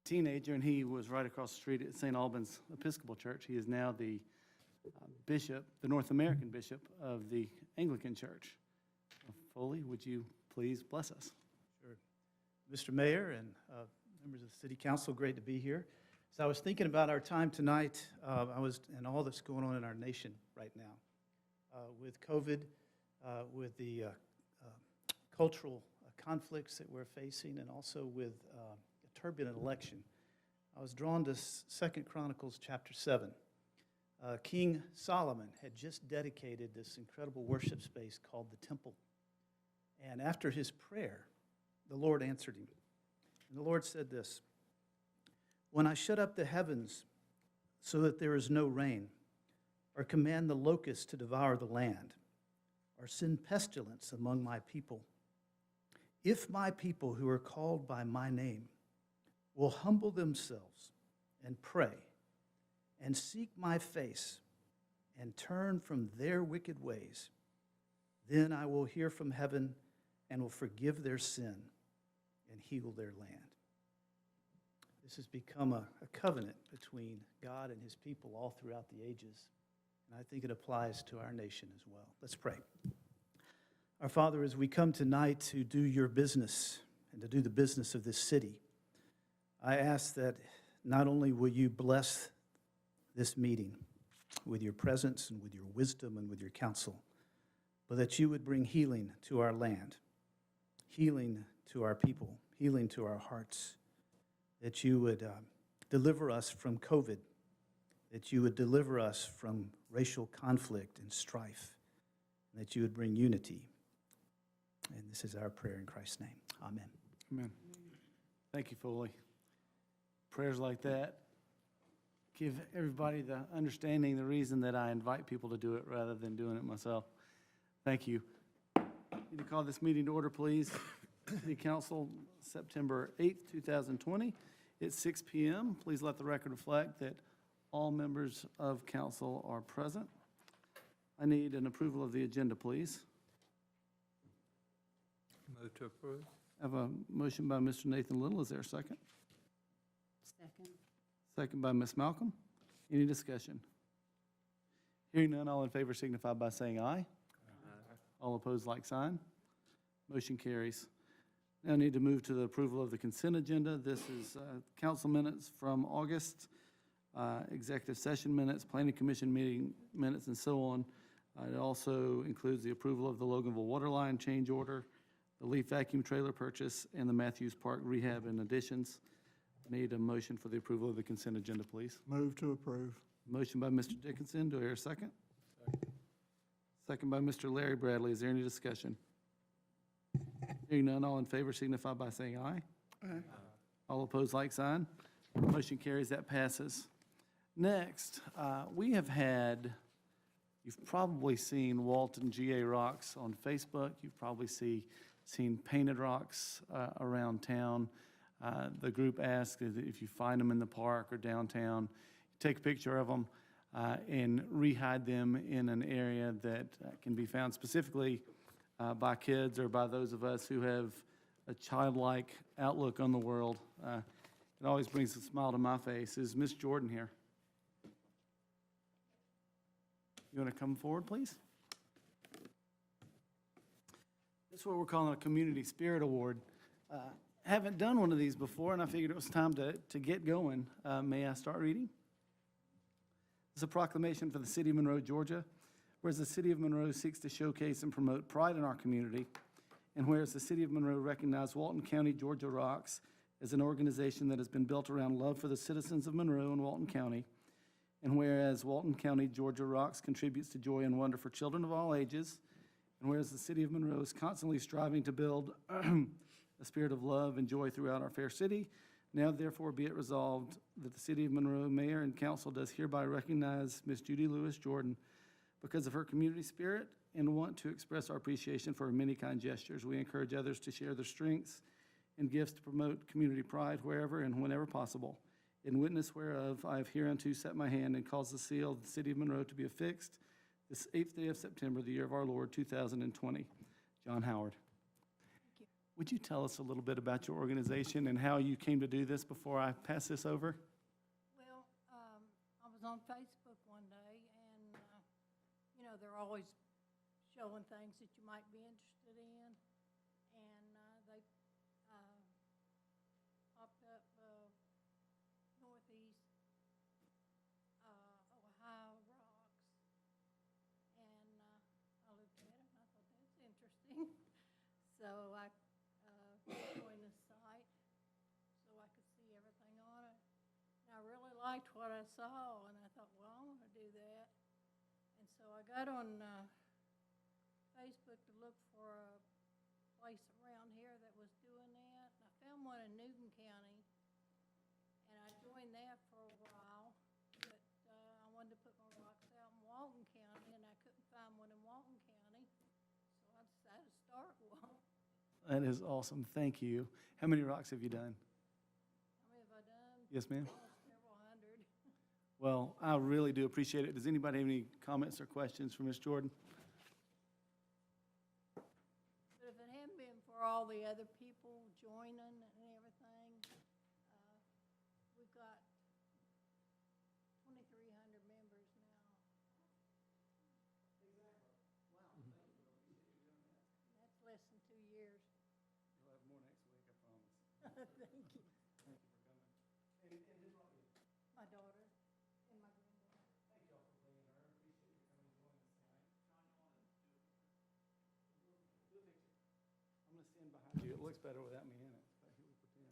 teenager, and he was right across the street at St. Albans Episcopal Church. He is now the bishop, the North American bishop of the Anglican Church. Foley, would you please bless us? Sure. Mr. Mayor and members of the City Council, great to be here. So I was thinking about our time tonight, and all that's going on in our nation right now. With COVID, with the cultural conflicts that we're facing, and also with a turbulent election. I was drawn to 2 Chronicles chapter 7. King Solomon had just dedicated this incredible worship space called the temple. And after his prayer, the Lord answered him. And the Lord said this, "When I shut up the heavens so that there is no rain, or command the locusts to devour the land, or send pestilence among my people, if my people who are called by my name will humble themselves and pray and seek my face and turn from their wicked ways, then I will hear from heaven and will forgive their sin and heal their land." This has become a covenant between God and his people all throughout the ages, and I think it applies to our nation as well. Let's pray. Our Father, as we come tonight to do your business and to do the business of this city, I ask that not only will you bless this meeting with your presence and with your wisdom and with your counsel, but that you would bring healing to our land, healing to our people, healing to our hearts, that you would deliver us from COVID, that you would deliver us from racial conflict and strife, and that you would bring unity. And this is our prayer in Christ's name. Amen. Amen. Thank you, Foley. Prayers like that give everybody the understanding, the reason that I invite people to do it rather than doing it myself. Thank you. Need to call this meeting to order, please. City Council, September 8th, 2020. It's 6 p.m. Please let the record reflect that all members of council are present. I need an approval of the agenda, please. Move to approve. I have a motion by Mr. Nathan Little. Is there a second? Second. Second by Ms. Malcolm. Any discussion? Hearing none, all in favor signify by saying aye. All opposed, like sign. Motion carries. Now I need to move to the approval of the consent agenda. This is council minutes from August, executive session minutes, planning commission meeting minutes, and so on. It also includes the approval of the Loganville water line change order, the leaf vacuum trailer purchase, and the Matthews Park rehab and additions. Need a motion for the approval of the consent agenda, please. Move to approve. Motion by Mr. Dickinson. Do I hear a second? Second by Mr. Larry Bradley. Is there any discussion? Hearing none, all in favor signify by saying aye. Aye. All opposed, like sign. Motion carries. That passes. Next, we have had, you've probably seen Walton GA rocks on Facebook. You've probably seen painted rocks around town. The group asked if you find them in the park or downtown, take a picture of them and re-hide them in an area that can be found specifically by kids or by those of us who have a childlike outlook on the world. It always brings a smile to my face. Is Miss Jordan here? You want to come forward, please? This is what we're calling a Community Spirit Award. Haven't done one of these before, and I figured it was time to get going. May I start reading? It's a proclamation for the City of Monroe, Georgia. Whereas the City of Monroe seeks to showcase and promote pride in our community, and whereas the City of Monroe recognized Walton County, Georgia Rocks as an organization that has been built around love for the citizens of Monroe and Walton County, and whereas Walton County, Georgia Rocks contributes to joy and wonder for children of all ages, and whereas the City of Monroe is constantly striving to build a spirit of love and joy throughout our fair city, now therefore be it resolved that the City of Monroe Mayor and Council does hereby recognize Ms. Judy Lewis Jordan because of her community spirit and want to express our appreciation for her many kind gestures. We encourage others to share their strengths and gifts to promote community pride wherever and whenever possible. In witness whereof, I have hereunto set my hand and caused the seal of the City of Monroe to be affixed this 8th day of September, the year of our Lord, 2020. John Howard. Would you tell us a little bit about your organization and how you came to do this before I pass this over? Well, I was on Facebook one day, and, they're always showing things that you might be interested in. And they popped up Northeast Ohio rocks. And I looked at it, and I thought, that's interesting. So I joined the site so I could see everything on it. And I really liked what I saw, and I thought, well, I want to do that. And so I got on Facebook to look for a place around here that was doing that. And I found one in Newton County, and I joined that for a while. But I wanted to put my rocks out in Walton County, and I couldn't find one in Walton County. So I decided to start one. That is awesome. Thank you. How many rocks have you done? How many have I done? Yes, ma'am. Several hundred. Well, I really do appreciate it. Does anybody have any comments or questions for Ms. Jordan? But if it hadn't been for all the other people joining and everything, we've got 2,300 members now. That's less than 2 years. You'll have more next week, I promise. Thank you. Thank you for coming. And who brought you? My daughter and my granddaughter. Thank y'all for bringing her. Appreciate you coming and joining us tonight. Do a picture. I'm going to stand behind you. It looks better without me in it. But here we pretend.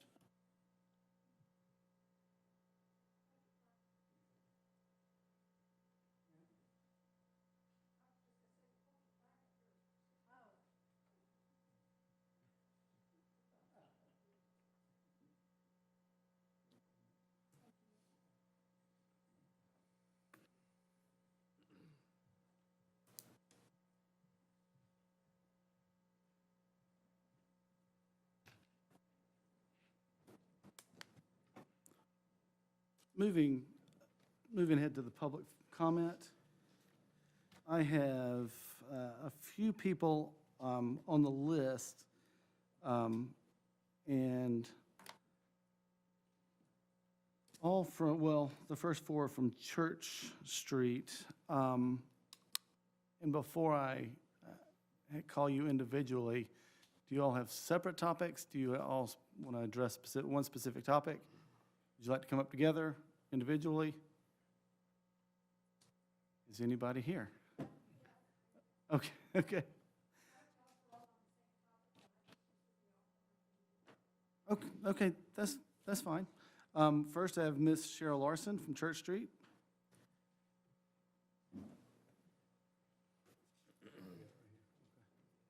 Moving ahead to the public comment, I have a few people on the list, and all from, well, the first four are from Church Street. And before I call you individually, do you all have separate topics? Do you all want to address one specific topic? Would you like to come up together individually? Is anybody here? Okay, okay. Okay, that's fine. First, I have Miss Cheryl Larson from Church Street.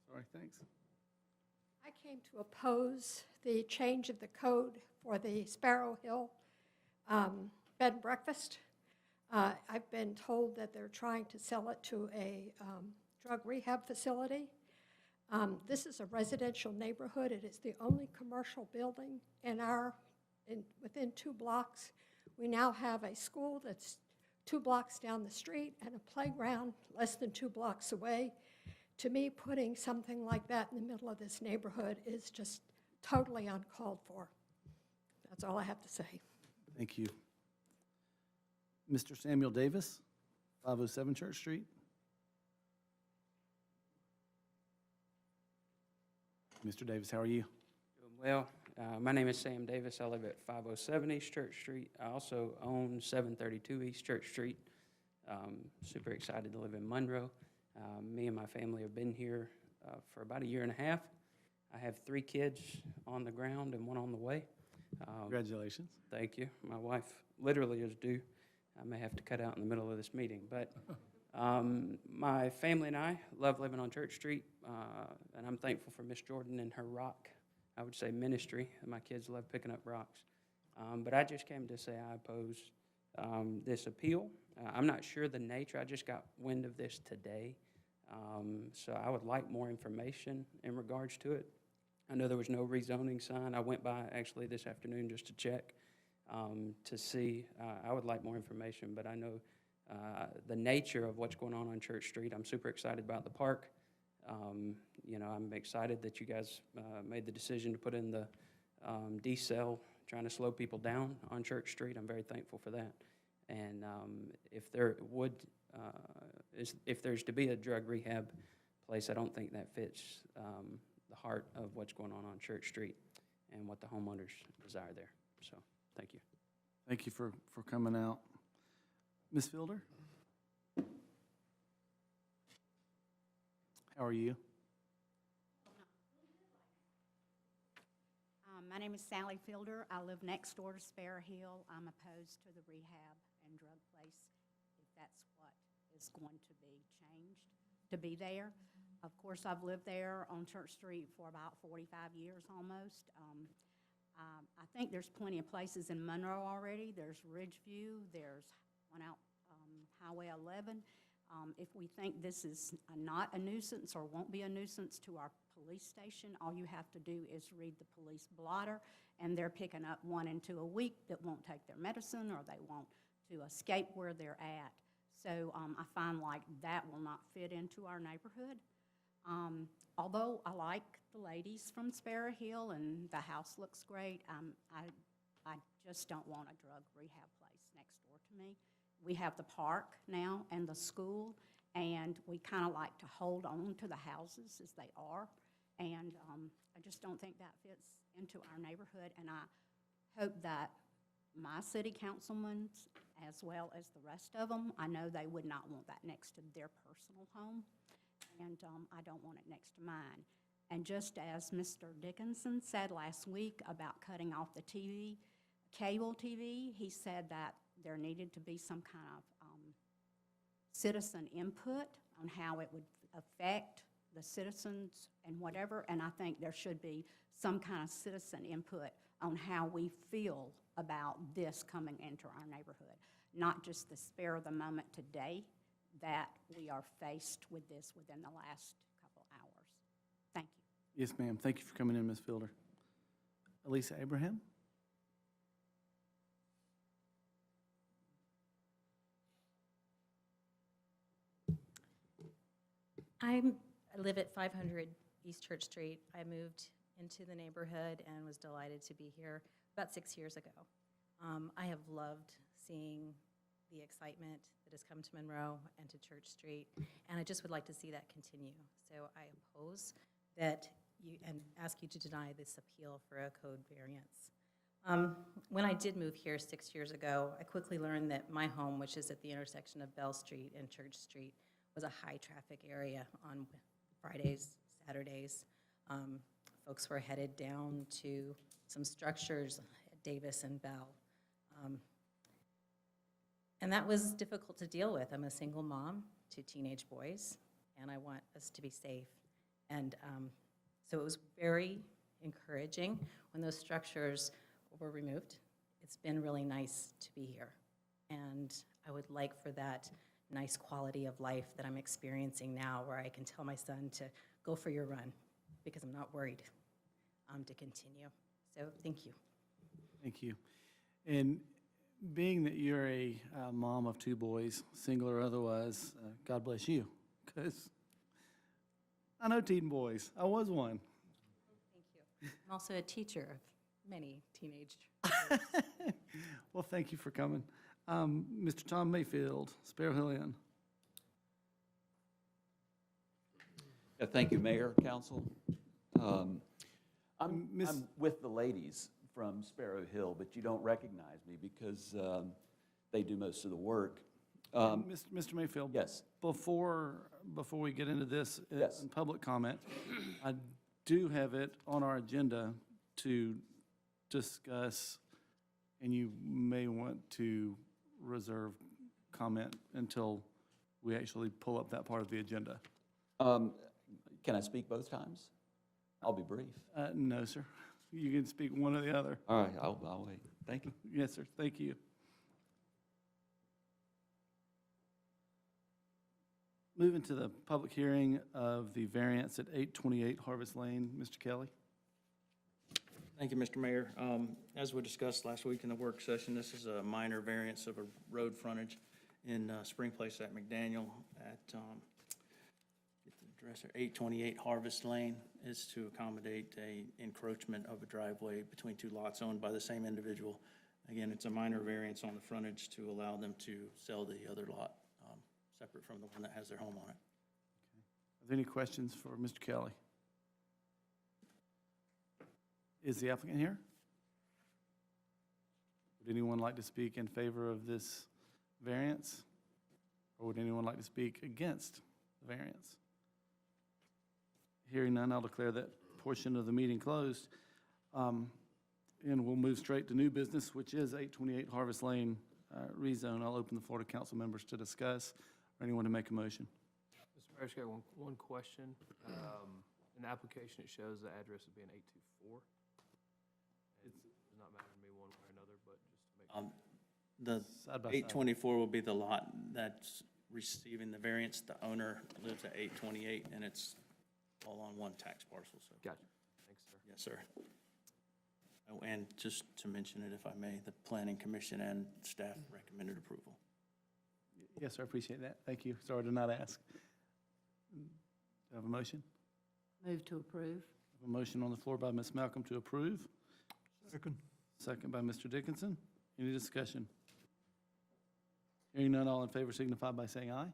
Sorry, thanks. I came to oppose the change of the code for the Sparrow Hill bed and breakfast. I've been told that they're trying to sell it to a drug rehab facility. This is a residential neighborhood. It is the only commercial building within 2 blocks. We now have a school that's 2 blocks down the street and a playground less than 2 blocks away. To me, putting something like that in the middle of this neighborhood is just totally uncalled for. That's all I have to say. Thank you. Mr. Samuel Davis, 507 Church Street. Mr. Davis, how are you? Doing well. My name is Sam Davis. I live at 507 East Church Street. I also own 732 East Church Street. Super excited to live in Monroe. Me and my family have been here for about 1.5 years. I have 3 kids on the ground and 1 on the way. Congratulations. Thank you. My wife literally is due. I may have to cut out in the middle of this meeting, but my family and I love living on Church Street, and I'm thankful for Miss Jordan and her rock, I would say, ministry. My kids love picking up rocks. But I just came to say I oppose this appeal. I'm not sure the nature. I just got wind of this today, so I would like more information in regards to it. I know there was no rezoning sign. I went by actually this afternoon just to check to see. I would like more information, but I know the nature of what's going on Church Street. I'm super excited about the park. You know, I'm excited that you guys made the decision to put in the decel, trying to slow people down on Church Street. I'm very thankful for that. And if there would, if there's to be a drug rehab place, I don't think that fits the heart of what's going on Church Street and what the homeowners desire there. So, thank you. Thank you for coming out. Ms. Fielder? How are you? My name is Sally Fielder. I live next door to Sparrow Hill. I'm opposed to the rehab and drug place, if that's what is going to be changed to be there. Of course, I've lived there on Church Street for about 45 years almost. I think there's plenty of places in Monroe already. There's Ridgeview, there's one out Highway 11. If we think this is not a nuisance or won't be a nuisance to our police station, all you have to do is read the police blotter, and they're picking up 1 and 2 a week that won't take their medicine or they want to escape where they're at. So I find like that will not fit into our neighborhood. Although I like the ladies from Sparrow Hill and the house looks great, I just don't want a drug rehab place next door to me. We have the park now and the school, and we kind of like to hold on to the houses as they are. And I just don't think that fits into our neighborhood. And I hope that my city councilmen, as well as the rest of them, I know they would not want that next to their personal home. And I don't want it next to mine. And just as Mr. Dickinson said last week about cutting off the TV, cable TV, he said that there needed to be some kind of citizen input on how it would affect the citizens and whatever. And I think there should be some kind of citizen input on how we feel about this coming into our neighborhood, not just the spare of the moment today that we are faced with this within the last couple hours. Thank you. Yes, ma'am. Thank you for coming in, Ms. Fielder. Elisa Abraham? I live at 500 East Church Street. I moved into the neighborhood and was delighted to be here about 6 years ago. I have loved seeing the excitement that has come to Monroe and to Church Street, and I just would like to see that continue. So I oppose that you, and ask you to deny this appeal for a code variance. When I did move here 6 years ago, I quickly learned that my home, which is at the intersection of Bell Street and Church Street, was a high-traffic area on Fridays, Saturdays. Folks were headed down to some structures at Davis and Bell. And that was difficult to deal with. I'm a single mom, 2 teenage boys, and I want us to be safe. And so it was very encouraging when those structures were removed. It's been really nice to be here. And I would like for that nice quality of life that I'm experiencing now, where I can tell my son to go for your run, because I'm not worried, to continue. So thank you. Thank you. And being that you're a mom of 2 boys, single or otherwise, God bless you, because I know teen boys. I was one. Thank you. I'm also a teacher of many teenage. Well, thank you for coming. Mr. Tom Mayfield, Sparrow Hill Inn. Thank you, Mayor, Council. I'm with the ladies from Sparrow Hill, but you don't recognize me because they do most of the work. Mr. Mayfield? Yes. Before we get into this Yes. in public comment, I do have it on our agenda to discuss, and you may want to reserve comment until we actually pull up that part of the agenda. Can I speak both times? I'll be brief. No, sir. You can speak one or the other. All right, I'll wait. Thank you. Yes, sir. Thank you. Moving to the public hearing of the variance at 828 Harvest Lane. Mr. Kelly? Thank you, Mr. Mayor. As we discussed last week in the work session, this is a minor variance of a road frontage in Spring Place at McDaniel at, get the Dresser, 828 Harvest Lane is to accommodate a encroachment of a driveway between two lots owned by the same individual. Again, it's a minor variance on the frontage to allow them to sell the other lot, separate from the one that has their home on it. Are there any questions for Mr. Kelly? Is the applicant here? Would anyone like to speak in favor of this variance? Or would anyone like to speak against the variance? Hearing none, I'll declare that portion of the meeting closed. And we'll move straight to new business, which is 828 Harvest Lane rezone. I'll open the floor to council members to discuss, or anyone to make a motion. Mr. Mayor, I just got one question. In the application, it shows the address as being 824. It does not matter to me one way or another, but just to make The Side by side. 824 will be the lot that's receiving the variance. The owner lives at 828, and it's all on one tax parcel, so. Gotcha. Thanks, sir. Yes, sir. Oh, and just to mention it, if I may, the planning commission and staff recommended approval. Yes, sir, I appreciate that. Thank you. Sorry to not ask. Do I have a motion? Move to approve. I have a motion on the floor by Ms. Malcolm to approve, Second. second by Mr. Dickinson. Any discussion? Hearing none, all in favor signify by saying aye.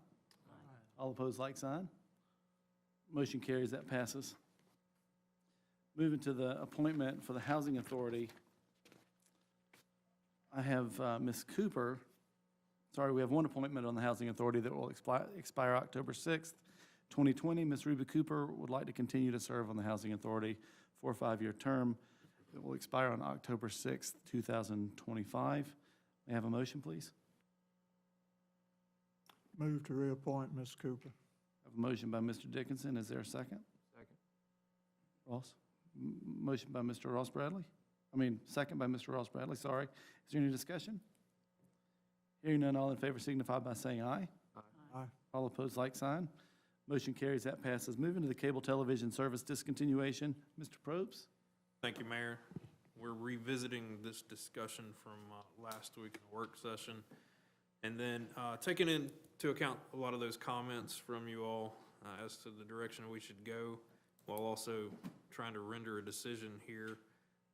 All opposed, like sign. Motion carries, that passes. Moving to the appointment for the Housing Authority. I have Ms. Cooper. Sorry, we have one appointment on the Housing Authority that will expire October 6th, 2020. Ms. Ruby Cooper would like to continue to serve on the Housing Authority for a 5-year term. It will expire on October 6th, 2025. May I have a motion, please? Move to reappoint Ms. Cooper. I have a motion by Mr. Dickinson. Is there a second? Second. Ross? Motion by Mr. Ross Bradley? Second by Mr. Ross Bradley, sorry. Is there any discussion? Hearing none, all in favor signify by saying aye. Aye. All opposed, like sign. Motion carries, that passes. Moving to the cable television service discontinuation. Mr. Probst? Thank you, Mayor. We're revisiting this discussion from last week in the work session. And then taking into account a lot of those comments from you all as to the direction we should go, while also trying to render a decision here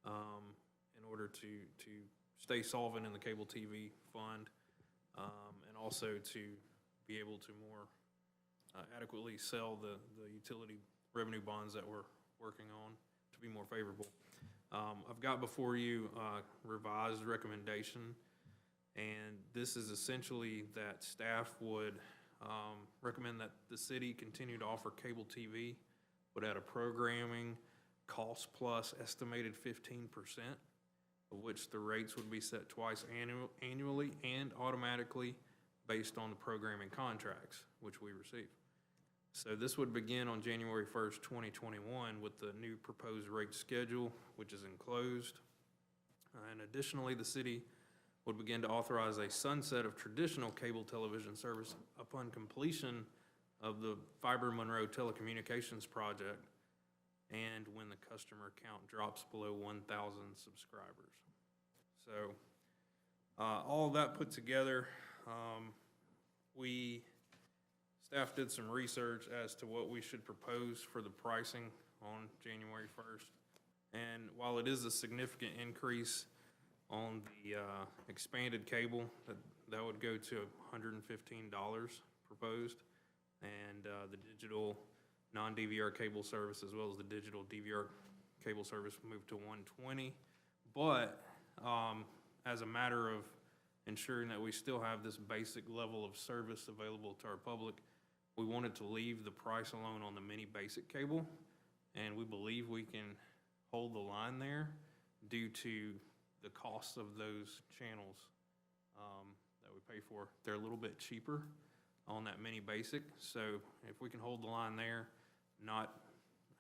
in order to stay solvent in the cable TV fund, and also to be able to more adequately sell the utility revenue bonds that we're working on to be more favorable. I've got before you revised recommendation, and this is essentially that staff would recommend that the city continue to offer cable TV, but at a programming cost plus estimated 15%, of which the rates would be set twice annually and automatically based on the programming contracts which we receive. So this would begin on January 1st, 2021 with the new proposed rate schedule, which is enclosed. And additionally, the city would begin to authorize a sunset of traditional cable television service upon completion of the Fiber Monroe Telecommunications project and when the customer count drops below 1,000 subscribers. So all of that put together, staff did some research as to what we should propose for the pricing on January 1st. And while it is a significant increase on the expanded cable, that would go to $115 proposed, and the digital non-DVR cable service as well as the digital DVR cable service moved to $120. But as a matter of ensuring that we still have this basic level of service available to our public, we wanted to leave the price alone on the mini basic cable, and we believe we can hold the line there due to the cost of those channels that we pay for. They're a little bit cheaper on that mini basic, so if we can hold the line there, not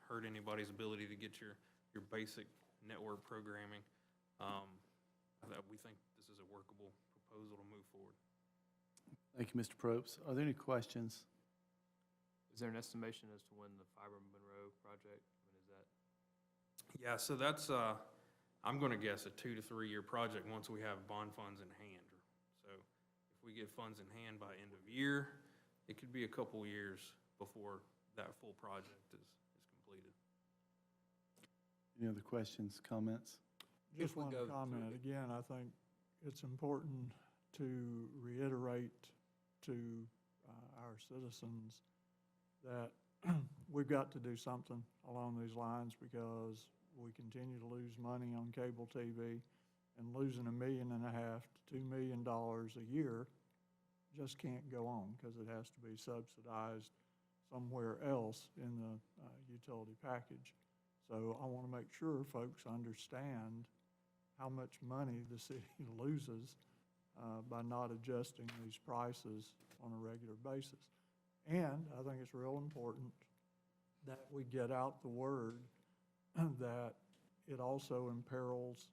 hurt anybody's ability to get your basic network programming, that we think this is a workable proposal to move forward. Thank you, Mr. Probst. Are there any questions? Is there an estimation as to when the Fiber Monroe project, when is that? Yeah, so that's, I'm gonna guess a 2 to 3 year project once we have bond funds in hand. So if we get funds in hand by end of year, it could be a couple years before that full project is completed. Any other questions, comments? Just we one go comment. through- Again, I think it's important to reiterate to our citizens that we've got to do something along these lines because we continue to lose money on cable TV, and losing $1.5 million to $2 million a year just can't go on because it has to be subsidized somewhere else in the utility package. So I want to make sure folks understand how much money the city loses by not adjusting these prices on a regular basis. And I think it's real important that we get out the word that it also imperils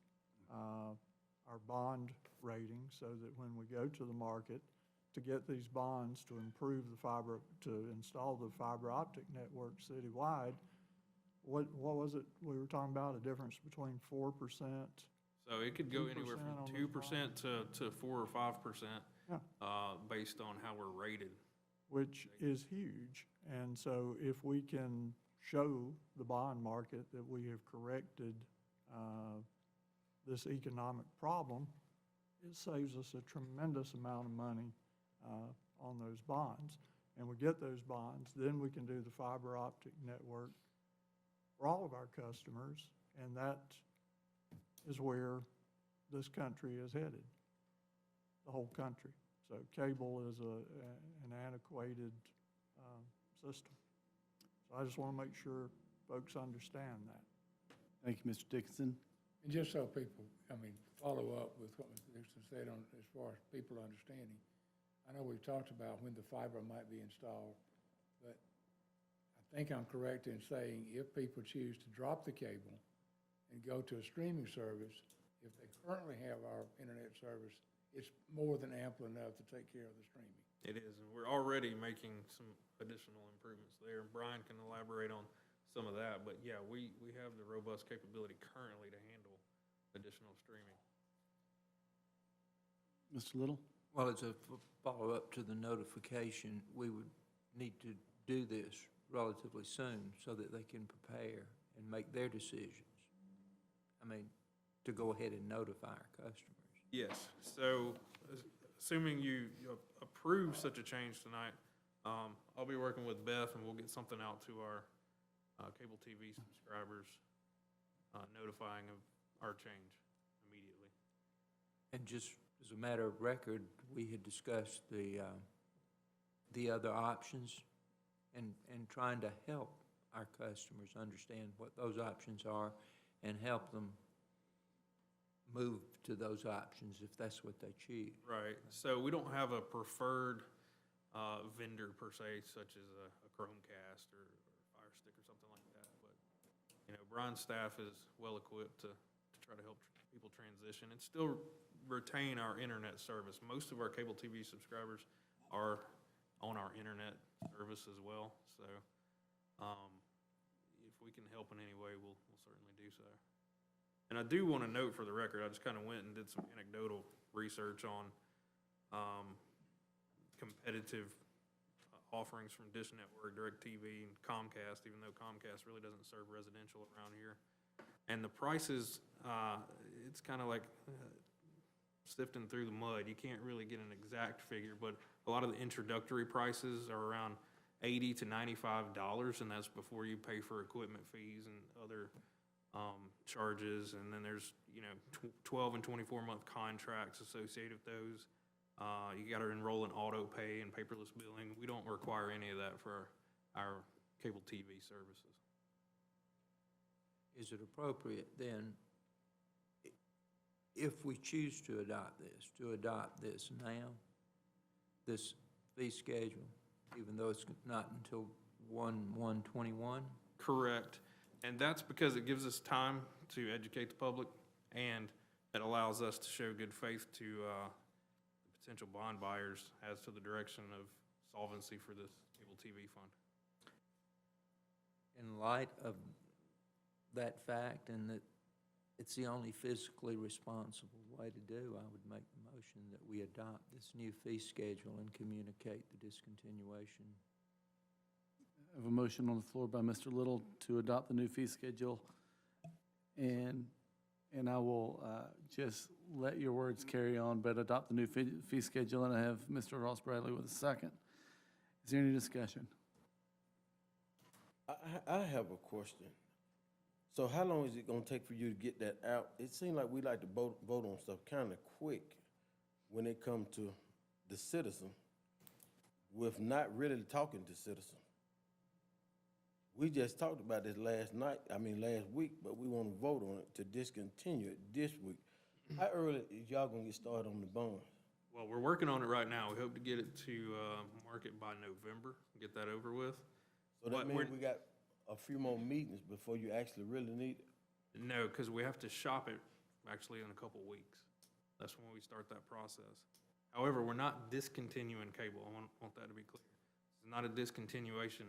our bond rating so that when we go to the market to get these bonds to improve the fiber, to install the fiber optic network citywide, what was it we were talking about, a difference between 4%? So it could go anywhere 2% on from those 2% to 4 or 5%, Yeah. based on how we're rated. Which is huge. And so if we can show the bond market that we have corrected this economic problem, it saves us a tremendous amount of money on those bonds. And we get those bonds, then we can do the fiber optic network for all of our customers, and that is where this country is headed, the whole country. So cable is an antiquated system. So I just want to make sure folks understand that. Thank you, Mr. Dickinson. And just so people, follow up with what Mr. Dixon said on, as far as people understanding, I know we've talked about when the fiber might be installed, but I think I'm correct in saying if people choose to drop the cable and go to a streaming service, if they currently have our internet service, it's more than ample enough to take care of the streaming. It is, and we're already making some additional improvements there. Brian can elaborate on some of that, but yeah, we have the robust capability currently to handle additional streaming. Mr. Little? Well, as a follow-up to the notification, we would need to do this relatively soon so that they can prepare and make their decisions. To go ahead and notify our customers. Yes, so assuming you approve such a change tonight, I'll be working with Beth and we'll get something out to our cable TV subscribers notifying of our change immediately. And just as a matter of record, we had discussed the other options and trying to help our customers understand what those options are and help them move to those options if that's what they choose. Right, so we don't have a preferred vendor per se, such as a Chromecast or Fire Stick or something like that, but, Brian's staff is well-equipped to try to help people transition and still retain our internet service. Most of our cable TV subscribers are on our internet service as well, so if we can help in any way, we'll certainly do so. And I do want to note for the record, I just kind of went and did some anecdotal research on competitive offerings from Dish Network, DirecTV, and Comcast, even though Comcast really doesn't serve residential around here. And the prices, it's kind of like sifting through the mud. You can't really get an exact figure, but a lot of the introductory prices are around $80 to $95, and that's before you pay for equipment fees and other charges, and then there's 12 and 24-month contracts associated with those. You got to enroll in auto pay and paperless billing. We don't require any of that for our cable TV services. Is it appropriate then, if we choose to adopt this now, this fee schedule, even though it's not until 1/1/21? Correct. And that's because it gives us time to educate the public, and it allows us to show good faith to the potential bond buyers as to the direction of solvency for this cable TV fund. In light of that fact and that it's the only fiscally responsible way to do, I would make the motion that we adopt this new fee schedule and communicate the discontinuation. I have a a motion on the floor by Mr. Little to adopt the new fee schedule. And I will just let your words carry on, but adopt the new fee schedule, and I have Mr. Ross Bradley with a second. Is there any discussion? I have a question. So how long is it gonna take for you to get that out? It seems like we like to vote on stuff kinda quick when it comes to the citizen with not really talking to citizens. We just talked about this last week, but we wanna vote on it to discontinue it this week. How early is y'all gonna get started on the bond? Well, we're working on it right now. We hope to get it to market by November, get that over with. So that means we got a few more meetings before you actually really need it? No, because we have to shop it actually in a couple weeks. That's when we start that process. However, we're not discontinuing cable. I want that to be clear. It's not a discontinuation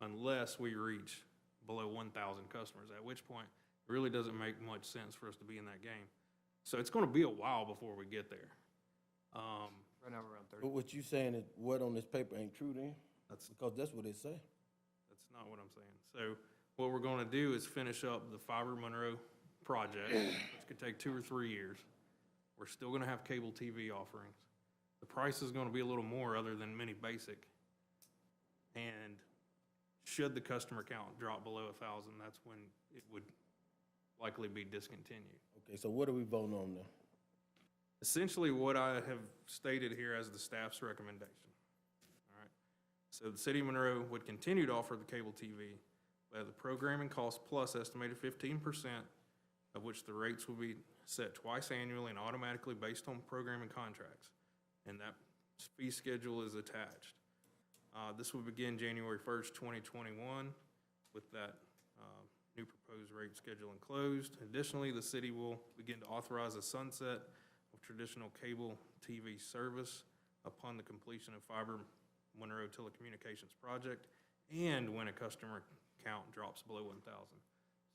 unless we reach below 1,000 customers, at which point it really doesn't make much sense for us to be in that game. So it's going to be a while before we get there. Right now, we're around 30. But what you saying is what on this paper ain't true then? Because that's what it say. That's not what I'm saying. So what we're going to do is finish up the Fiber Monroe project, which could take 2 or 3 years. We're still going to have cable TV offerings. The price is going to be a little more other than mini basic. And should the customer count drop below 1,000, that's when it would likely be discontinued. Okay, so what are we voting on now? Essentially what I have stated here as the staff's recommendation. All right. So the city of Monroe would continue to offer the cable TV, but at the programming cost plus estimated 15%, of which the rates will be set twice annually and automatically based on programming contracts. And that fee schedule is attached. This will begin January 1st, 2021 with that new proposed rate schedule enclosed. Additionally, the city will begin to authorize a sunset of traditional cable TV service upon the completion of Fiber Monroe Telecommunications project and when a customer count drops below 1,000.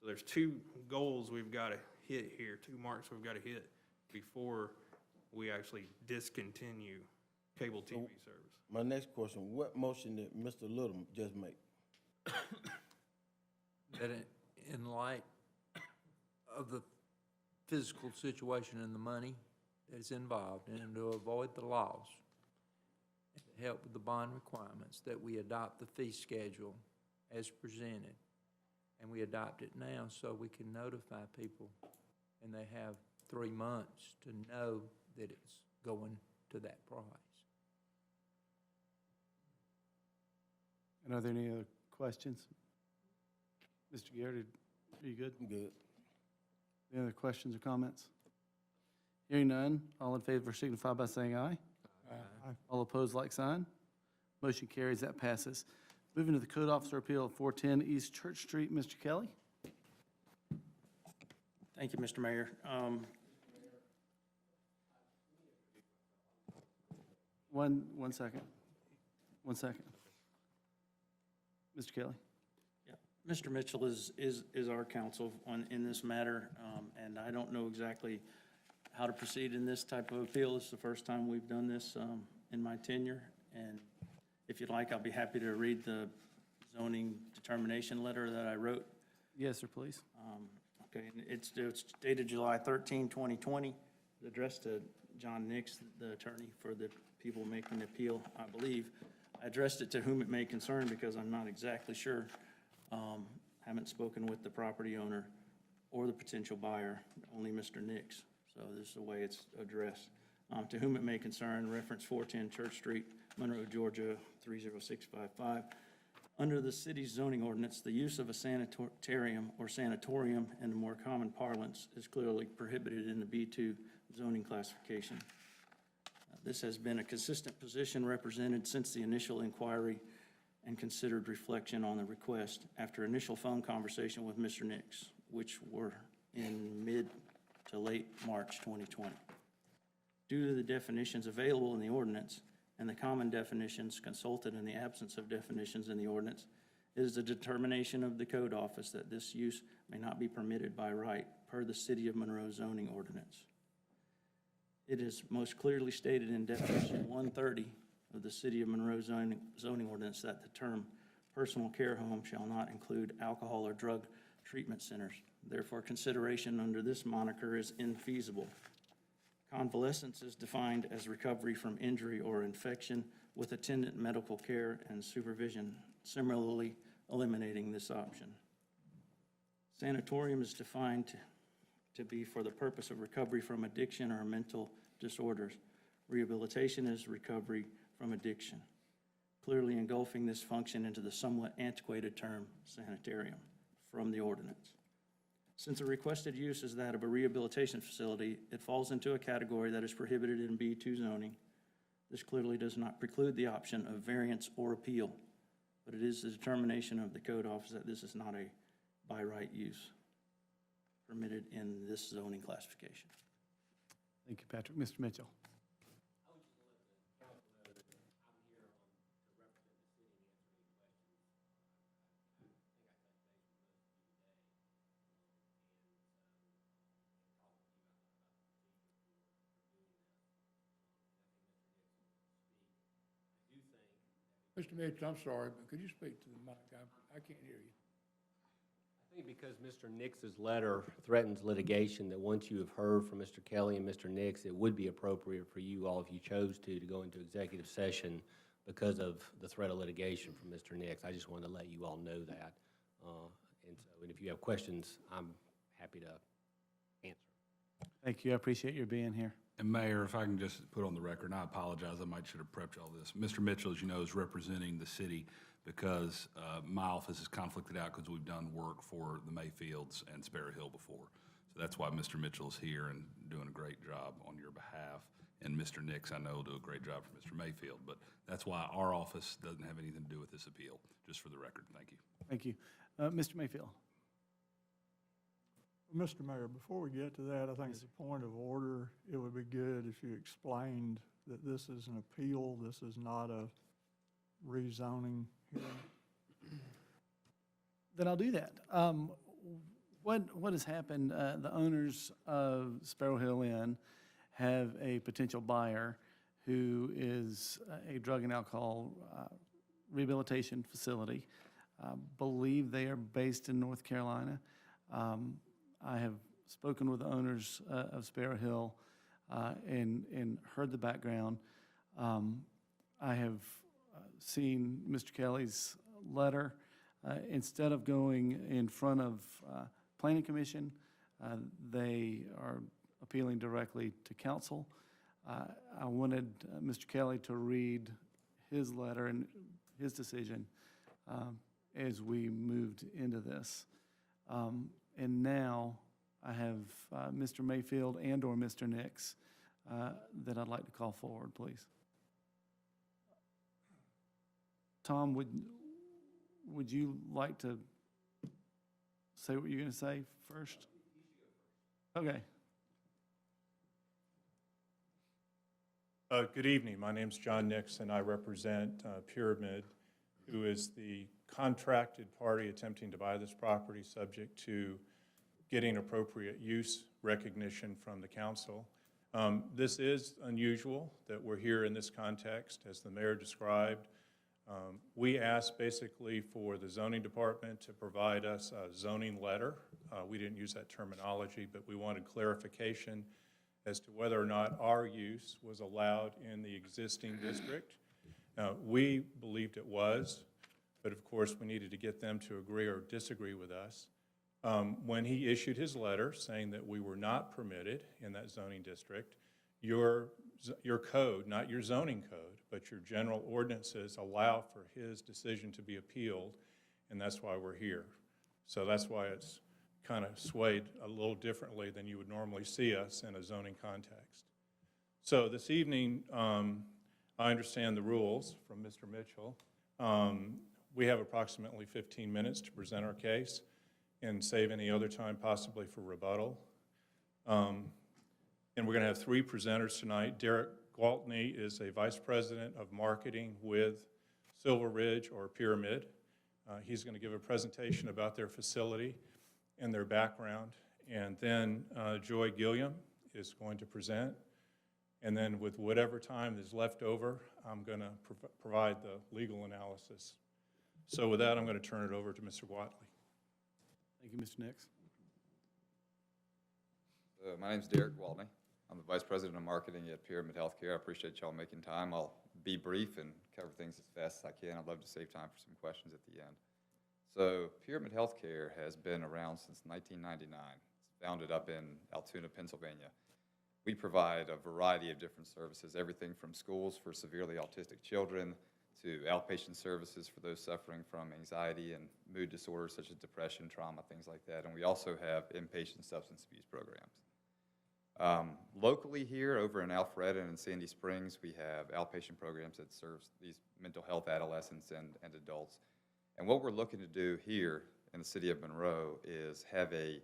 So there's 2 goals we've got to hit here, 2 marks we've got to hit before we actually discontinue cable TV service. My next question, what motion did Mr. Little just make? That in light of the physical situation and the money that is involved, and to avoid the loss, and to help with the bond requirements, that we adopt the fee schedule as presented. And we adopt it now so we can notify people, and they have 3 months to know that it's going to that price. And are there any other questions? Mr. Garrett, are you good? I'm good. Any other questions or comments? Hearing none, all in favor signify by saying aye. Aye. All opposed, like sign. Motion carries, that passes. Moving to the Code Officer Appeal at 410 East Church Street, Mr. Kelly. Thank you, Mr. Mayor. One second. 1 second. Mr. Kelly. Yeah, Mr. Mitchell is our counsel in this matter, and I don't know exactly how to proceed in this type of appeal. This is the first time we've done this in my tenure, and if you'd like, I'll be happy to read the zoning determination letter that I wrote. Yes, sir, please. Okay, and it's dated July 13, 2020, addressed to John Nix, the attorney for the people making the appeal, I believe. I addressed it to whom it may concern because I'm not exactly sure. Haven't spoken with the property owner or the potential buyer, only Mr. Nix. So this is the way it's addressed. To whom it may concern, reference 410 Church Street, Monroe, Georgia, 30655. Under the city's zoning ordinance, the use of a sanitarium or sanatorium in the more common parlance is clearly prohibited in the B2 zoning classification. This has been a consistent position represented since the initial inquiry and considered reflection on the request after initial phone conversation with Mr. Nix, which were in mid to late March 2020. Due to the definitions available in the ordinance and the common definitions consulted in the absence of definitions in the ordinance, it is a determination of the code office that this use may not be permitted by right per the City of Monroe zoning ordinance. It is most clearly stated in definition 130 of the City of Monroe zoning ordinance that the term personal care home shall not include alcohol or drug treatment centers. Therefore, consideration under this moniker is infeasible. Convalescence is defined as recovery from injury or infection with attendant medical care and supervision, similarly eliminating this option. Sanatorium is defined to be for the purpose of recovery from addiction or mental disorders. Rehabilitation is recovery from addiction, clearly engulfing this function into the somewhat antiquated term sanitarium from the ordinance. Since the requested use is that of a rehabilitation facility, it falls into a category that is prohibited in B2 zoning. This clearly does not preclude the option of variance or appeal, but it is the determination of the code office that this is not a by right use permitted in this zoning classification. Thank you, Patrick. Mr. Mitchell. Mr. Mitchell, I'm sorry, but could you speak to the mic? I can't hear you. I think because Mr. Nix's letter threatens litigation, that once you have heard from Mr. Kelly and Mr. Nix, it would be appropriate for you all, if you chose to go into executive session because of the threat of litigation from Mr. Nix. I just wanted to let you all know that. And if you have questions, I'm happy to answer. Thank you. I appreciate your being here. And Mayor, if I can just put on the record, and I apologize, I might should have prepped all this. Mr. Mitchell, as you know, is representing the city because my office is conflicted out because we've done work for the Mayfields and Sparrow Hill before. So that's why Mr. Mitchell is here and doing a great job on your behalf. And Mr. Nix, I know, will do a great job for Mr. Mayfield. But that's why our office doesn't have anything to do with this appeal, just for the record. Thank you. Thank you. Mr. Mayfield. Mr. Mayor, before we get to that, I think as a point of order, it would be good if you explained that this is an appeal, this is not a rezoning hearing. Then I'll do that. What has happened, the owners of Sparrow Hill Inn have a potential buyer who is a drug and alcohol rehabilitation facility. I believe they are based in North Carolina. I have spoken with the owners of Sparrow Hill and heard the background. I have seen Mr. Kelly's letter. Instead of going in front of Planning Commission, they are appealing directly to council. I wanted Mr. Kelly to read his letter and his decision as we moved into this. And now I have Mr. Mayfield and or Mr. Nix that I'd like to call forward, please. Tom, would you like to say what you're going to say first? Okay. Good evening. My name's John Nix, and I represent Pyramid, who is the contracted party attempting to buy this property subject to getting appropriate use recognition from the council. This is unusual that we're here in this context, as the mayor described. We asked basically for the zoning department to provide us a zoning letter. We didn't use that terminology, but we wanted clarification as to whether or not our use was allowed in the existing district. We believed it was, but of course we needed to get them to agree or disagree with us. When he issued his letter saying that we were not permitted in that zoning district, your code, not your zoning code, but your general ordinances allow for his decision to be appealed, and that's why we're here. So that's why it's kind of swayed a little differently than you would normally see us in a zoning context. So this evening, I understand the rules from Mr. Mitchell. We have approximately 15 minutes to present our case and save any other time possibly for rebuttal. And we're going to have three presenters tonight. Derek Gwaltney is a vice president of marketing with Silver Ridge or Pyramid. He's going to give a presentation about their facility and their background. And then Joy Gilliam is going to present. And then with whatever time is left over, I'm going to provide the legal analysis. So with that, I'm going to turn it over to Mr. Watley. Thank you, Mr. Nix. My name's Derek Waltney. I'm the Vice President of Marketing at Pyramid Healthcare. I appreciate y'all making time. I'll be brief and cover things as fast as I can. I'd love to save time for some questions at the end. So Pyramid Healthcare has been around since 1999. It's founded up in Altoona, Pennsylvania. We provide a variety of different services, everything from schools for severely autistic children to outpatient services for those suffering from anxiety and mood disorders such as depression, trauma, things like that. And we also have inpatient substance abuse programs. Locally here, over in Alpharetta and in Sandy Springs, we have outpatient programs that serve these mental health adolescents and adults. And what we're looking to do here in the city of Monroe is have a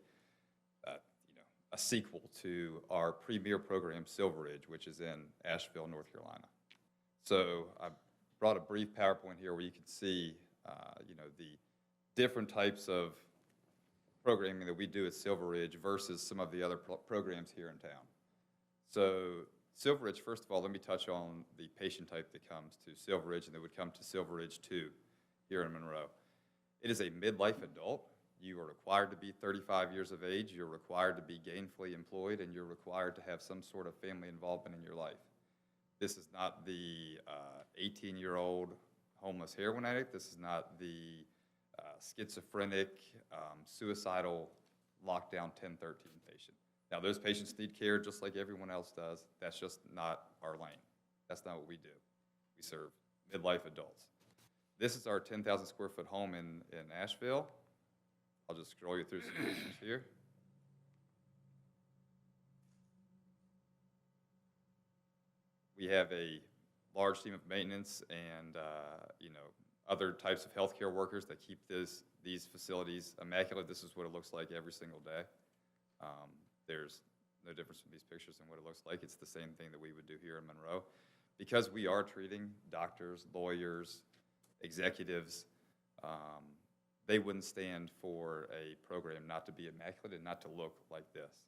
sequel to our premier program, Silver Ridge, which is in Asheville, North Carolina. So I brought a brief PowerPoint here where you can see, the different types of programming that we do at Silver Ridge versus some of the other programs here in town. So Silver Ridge, first of all, let me touch on the patient type that comes to Silver Ridge and that would come to Silver Ridge 2 here in Monroe. It is a midlife adult. You are required to be 35 years of age, you're required to be gainfully employed, and you're required to have some sort of family involvement in your life. This is not the 18-year-old homeless heroin addict. This is not the schizophrenic, suicidal, lockdown 1013 patient. Now, those patients need care just like everyone else does. That's just not our lane. That's not what we do. We serve midlife adults. This is our 10,000 square foot home in Asheville. I'll just scroll you through some pictures here. We have a large team of maintenance and other types of healthcare workers that keep these facilities immaculate. This is what it looks like every single day. There's no difference from these pictures and what it looks like. It's the same thing that we would do here in Monroe. Because we are treating doctors, lawyers, executives, they wouldn't stand for a program not to be immaculate and not to look like this.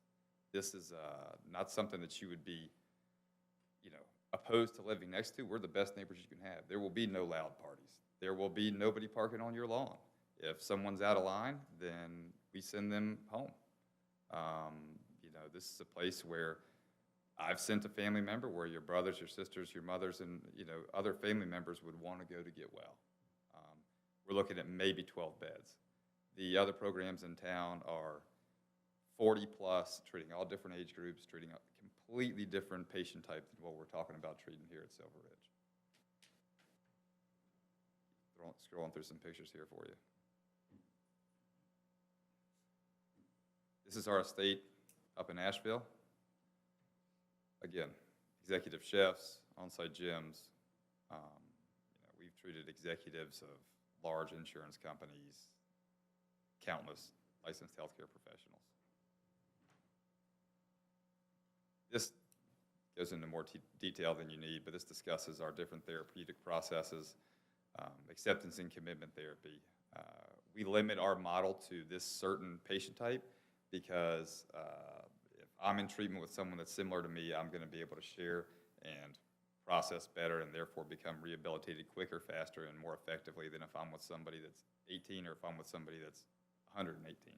This is not something that you would be, opposed to living next to. We're the best neighbors you can have. There will be no loud parties. There will be nobody parking on your lawn. If someone's out of line, then we send them home. This is a place where I've sent a family member where your brothers, your sisters, your mothers, and other family members would want to go to get well. We're looking at maybe 12 beds. The other programs in town are 40 plus, treating all different age groups, treating a completely different patient type than what we're talking about treating here at Silver Ridge. Scrolling through some pictures here for you. This is our estate up in Asheville. Again, executive chefs, on-site gyms. We've treated executives of large insurance companies, countless licensed healthcare professionals. This goes into more detail than you need, but this discusses our different therapeutic processes, acceptance and commitment therapy. We limit our model to this certain patient type because if I'm in treatment with someone that's similar to me, I'm going to be able to share and process better and therefore become rehabilitated quicker, faster, and more effectively than if I'm with somebody that's 18 or if I'm with somebody that's 118.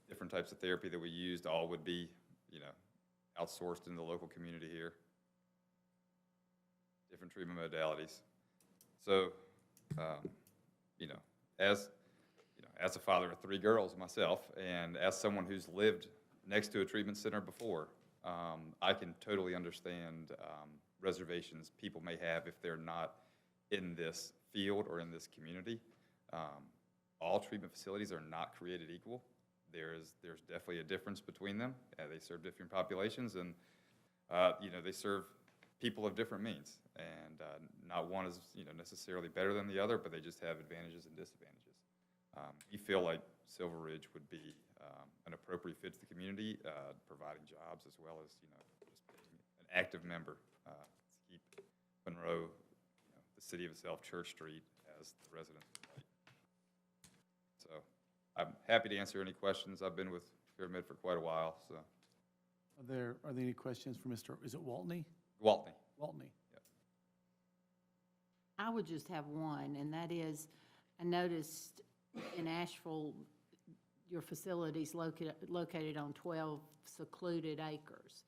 Different types of therapy that we used all would be, outsourced in the local community here. Different treatment modalities. So, as a father of 3 girls myself, and as someone who's lived next to a treatment center before, I can totally understand reservations people may have if they're not in this field or in this community. All treatment facilities are not created equal. There's definitely a difference between them. They serve different populations, and they serve people of different means. And not one is necessarily better than the other, but they just have advantages and disadvantages. We feel like Silver Ridge would be an appropriate fit to the community, providing jobs as well as just being an active member to keep Monroe, the city of itself, Church Street, as the residents would like. So I'm happy to answer any questions. I've been with Pyramid for quite a while. So Are there any questions for Mr., is it Waltney? Waltney. Waltney. Yep. I would just have one, and that is, I noticed in Asheville, your facility's located on 12 secluded acres.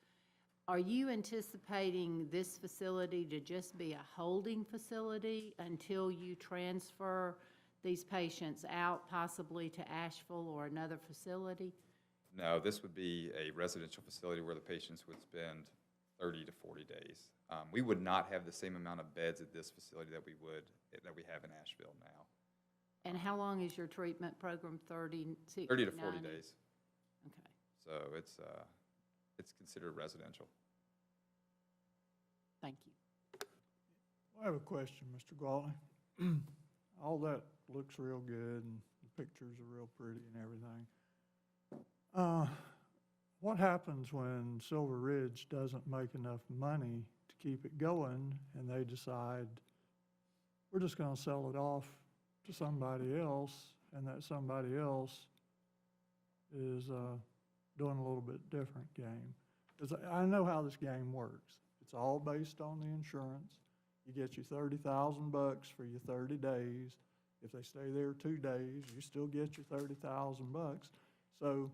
Are you anticipating this facility to just be a holding facility until you transfer these patients out possibly to Asheville or another facility? No, this would be a residential facility where the patients would spend 30 to 40 days. We would not have the same amount of beds at this facility that we have in Asheville now. And how long is your treatment program? 30, 60, 30 to 40 90? days. Okay. So it's considered residential. Thank you. I have a question, Mr. Gwaltney. All that looks real good, and the pictures are real pretty and everything. What happens when Silver Ridge doesn't make enough money to keep it going, and they decide, we're just gonna sell it off to somebody else, and that somebody else is doing a little bit different game? Because I know how this game works. It's all based on the insurance. You get your $30,000 for your 30 days. If they stay there 2 days, you still get your $30,000. So,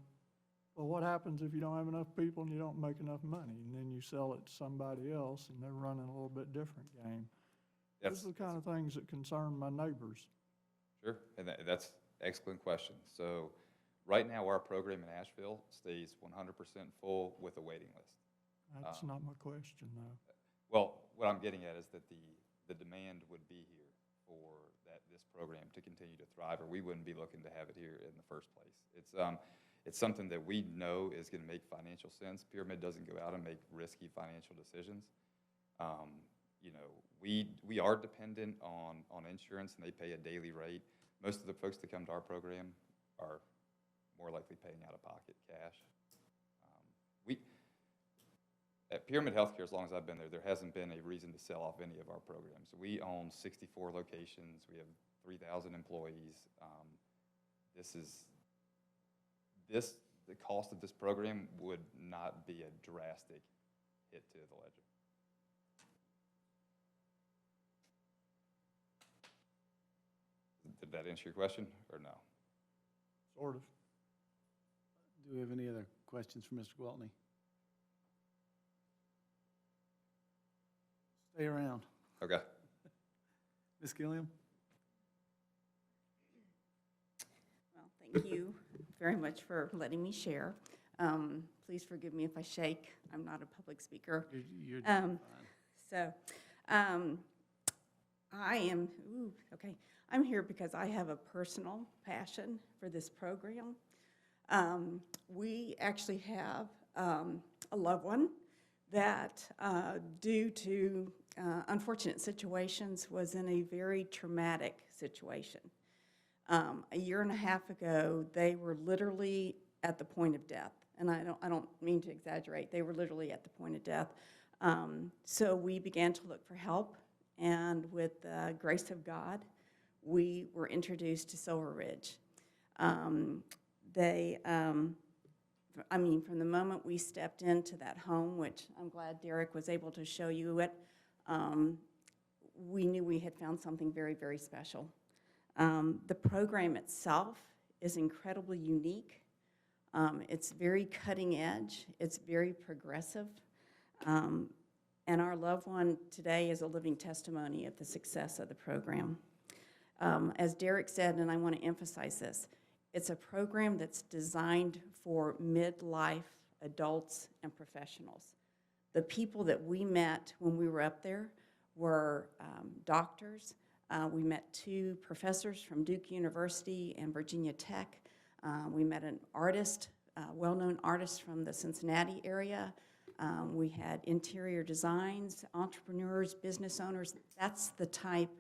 well, what happens if you don't have enough people and you don't make enough money, and then you sell it to somebody else and they're running a little bit different game? Those are the kind of things that concern my neighbors. Sure, and that's an excellent question. So right now, our program in Asheville stays 100% full with a waiting list. That's not my question, though. Well, what I'm getting at is that the demand would be here for this program to continue to thrive, or we wouldn't be looking to have it here in the first place. It's something that we know is going to make financial sense. Pyramid doesn't go out and make risky financial decisions. You know, we are dependent on insurance, and they pay a daily rate. Most of the folks that come to our program are more likely paying out of pocket cash. At Pyramid Healthcare, as long as I've been there hasn't been a reason to sell off any of our programs. We own 64 locations. We have 3,000 employees. The cost of this program would not be a drastic hit to the ledger. Did that answer your question, or no? Sort of. Do we have any other questions for Mr. Gwaltney? Stay around. Okay. Ms. Gilliam? Well, thank you very much for letting me share. Please forgive me if I shake. I'm not a public speaker. You're fine. So, I'm here because I have a personal passion for this program. We actually have a loved one that, due to unfortunate situations, was in a very traumatic situation. A year and a half ago, they were literally at the point of death, and I don't mean to exaggerate. They were literally at the point of death. So we began to look for help, and with the grace of God, we were introduced to Silver Ridge. From the moment we stepped into that home, which I'm glad Derek was able to show you it, we knew we had found something very, very special. The program itself is incredibly unique. It's very cutting edge. It's very progressive. And our loved one today is a living testimony of the success of the program. As Derek said, and I want to emphasize this, it's a program that's designed for midlife adults and professionals. The people that we met when we were up there were doctors. We met 2 professors from Duke University and Virginia Tech. We met an artist, well-known artist from the Cincinnati area. We had interior designs, entrepreneurs, business owners. That's the type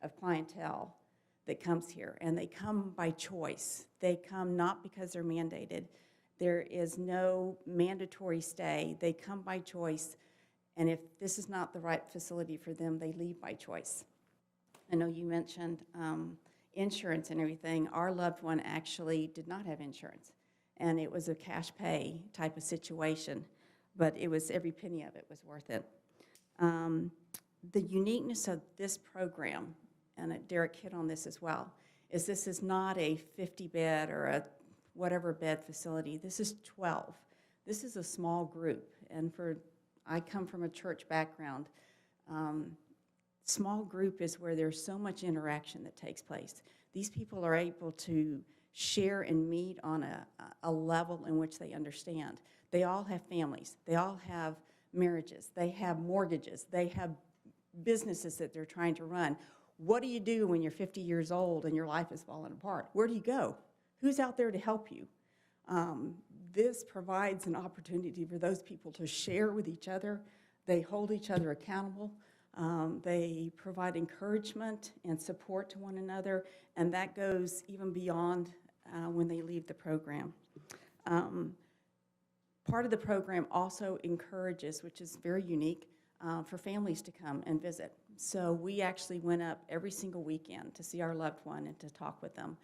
of clientele that comes here, and they come by choice. They come not because they're mandated. There is no mandatory stay. They come by choice, and if this is not the right facility for them, they leave by choice. I know you mentioned insurance and everything. Our loved one actually did not have insurance, and it was a cash pay type of situation, but it was every penny of it was worth it. the uniqueness of this program, and Derek hit on this as well, is this is not a 50-bed or a whatever bed facility. This is 12. This is a small group, and I come from a church background. Small group is where there's so much interaction that takes place. These people are able to share and meet on a level in which they understand. They all have families. They all have marriages. They have mortgages. They have businesses that they're trying to run. What do you do when you're 50 years old and your life is falling apart? Where do you go? Who's out there to help you? This provides an opportunity for those people to share with each other. They hold each other accountable. They provide encouragement and support to one another, and that goes even beyond when they leave the program. Part of the program also encourages, which is very unique, for families to come and visit. So we actually went up every single weekend to see our loved one and to talk with them.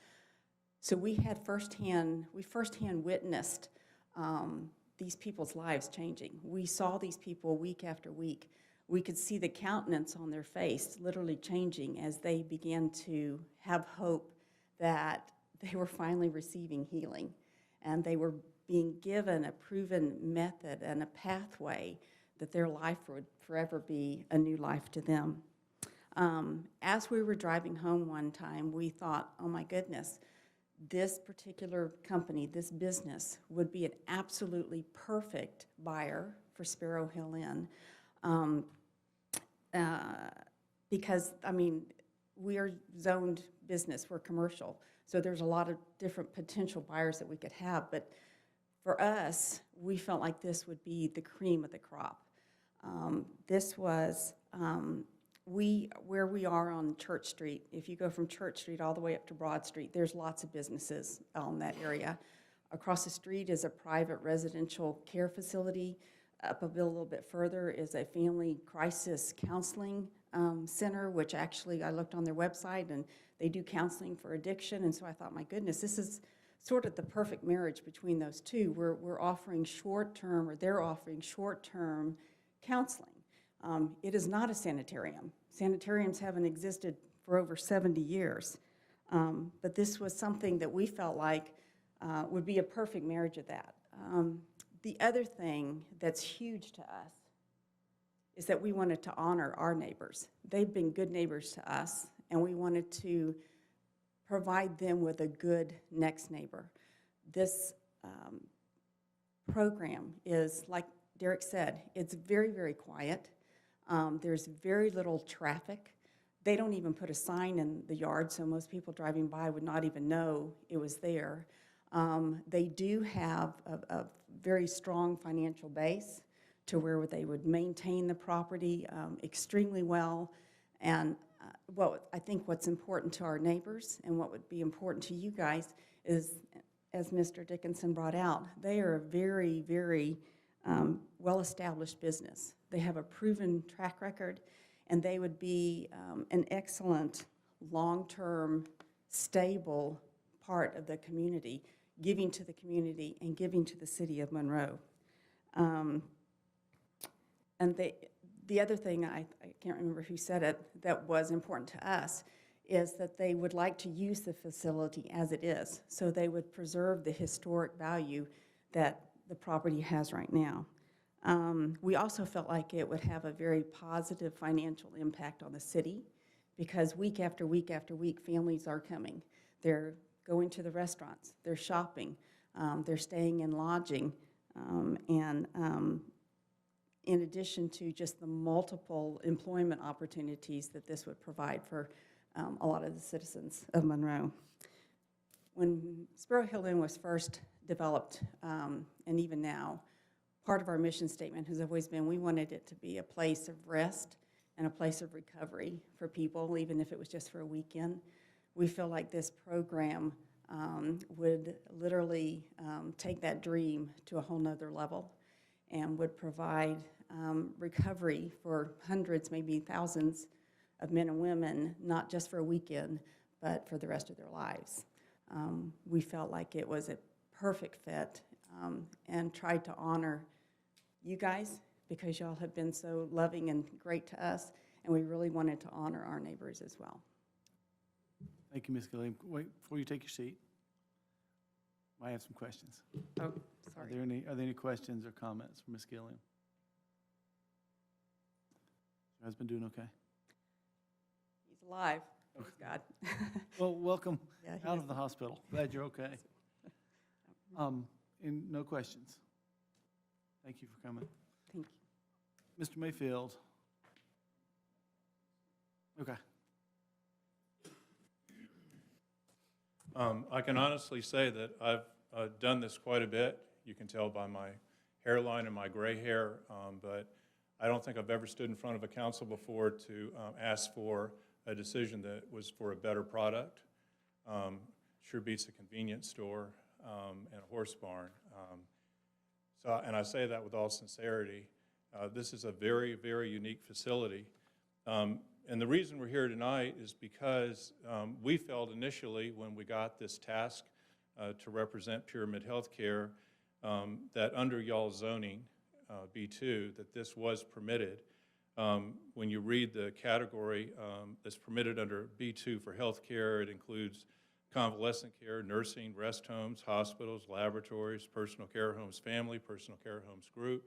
So we firsthand witnessed these people's lives changing. We saw these people week after week. We could see the countenance on their face literally changing as they began to have hope that they were finally receiving healing, and they were being given a proven method and a pathway that their life would forever be a new life to them. As we were driving home one time, we thought, oh my goodness, this particular company, this business, would be an absolutely perfect buyer for Sparrow Hill Inn. Because, I mean, we are zoned business, we're commercial, so there's a lot of different potential buyers that we could have, but for us, we felt like this would be the cream of the crop. This was, where we are on Church Street, if you go from Church Street all the way up to Broad Street, there's lots of businesses on that area. Across the street is a private residential care facility. Up a little bit further is a family crisis counseling center, which actually I looked on their website and they do counseling for addiction. And so I thought, my goodness, this is sort of the perfect marriage between those two. We're offering short-term, or they're offering short-term counseling. It is not a sanitarium. Sanitariums haven't existed for over 70 years. But this was something that we felt like would be a perfect marriage of that. The other thing that's huge to us is that we wanted to honor our neighbors. They've been good neighbors to us, and we wanted to provide them with a good next neighbor. This program is, like Derek said, it's very, very quiet. There's very little traffic. They don't even put a sign in the yard, so most people driving by would not even know it was there. They do have a very strong financial base to where they would maintain the property extremely well. And I think what's important to our neighbors and what would be important to you guys is, as Mr. Dickinson brought out, they are a very, very well-established business. They have a proven track record, and they would be an excellent, long-term, stable part of the community, giving to the community and giving to the city of Monroe. And the other thing, I can't remember who said it, that was important to us is that they would like to use the facility as it is, so they would preserve the historic value that the property has right now. We also felt like it would have a very positive financial impact on the city, because week after week after week, families are coming. They're going to the restaurants, they're shopping, they're staying in lodging, and in addition to just the multiple employment opportunities that this would provide for a lot of the citizens of Monroe. When Sparrow Hill Inn was first developed, and even now, part of our mission statement has always been we wanted it to be a place of rest and a place of recovery for people, even if it was just for a weekend. We feel like this program would literally take that dream to a whole nother level and would provide recovery for hundreds, maybe thousands of men and women, not just for a weekend, but for the rest of their lives. We felt like it was a perfect fit and tried to honor you guys, because y'all have been so loving and great to us, and we really wanted to honor our neighbors as well. Thank you, Ms. Gilliam. Wait, before you take your seat, I have some questions. Oh, Are sorry. there any questions or comments from Ms. Gilliam? Is your husband doing okay? He's alive, praise God. Well, welcome Yeah, he out is. of the hospital. Glad you're okay. And no questions. Thank you for coming. Thank you. Mr. Mayfield. Okay. I can honestly say that I've done this quite a bit. You can tell by my hairline and my gray hair, but I don't think I've ever stood in front of a council before to ask for a decision that was for a better product. Sure beats a convenience store and a horse barn. And I say that with all sincerity. This is a very, very unique facility. And the reason we're here tonight is because we felt initially when we got this task to represent Pyramid Healthcare that under y'all's zoning, B2, that this was permitted. When you read the category that's permitted under B2 for healthcare, it includes convalescent care, nursing, rest homes, hospitals, laboratories, personal care homes family, personal care homes group.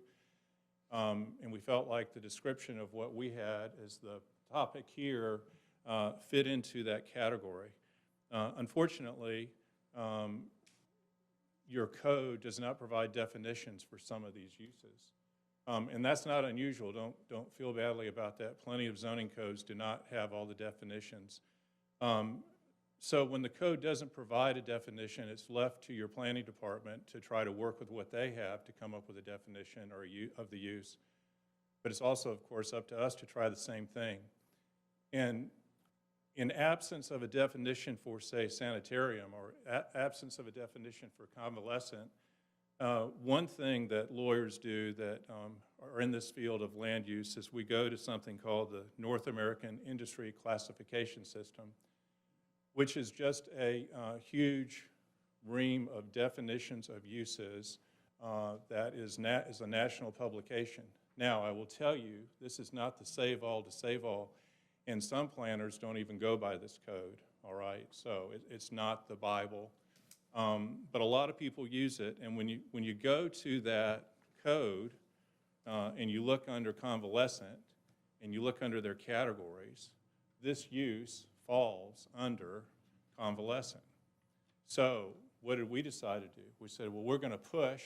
And we felt like the description of what we had as the topic here fit into that category. Unfortunately, your code does not provide definitions for some of these uses. And that's not unusual. Don't feel badly about that. Plenty of zoning codes do not have all the definitions. So when the code doesn't provide a definition, it's left to your planning department to try to work with what they have to come up with a definition of the use. But it's also, of course, up to us to try the same thing. And in absence of a definition for, say, sanitarium, or absence of a definition for convalescent, one thing that lawyers do that are in this field of land use is we go to something called the North American Industry Classification System, which is just a huge ream of definitions of uses that is a national publication. Now, I will tell you, this is not the save-all to save-all, and some planners don't even go by this code, all right? So it's not the Bible, but a lot of people use it, and when you go to that code and you look under convalescent and you look under their categories, this use falls under convalescent. So what did we decide to do? We said, well, we're going to push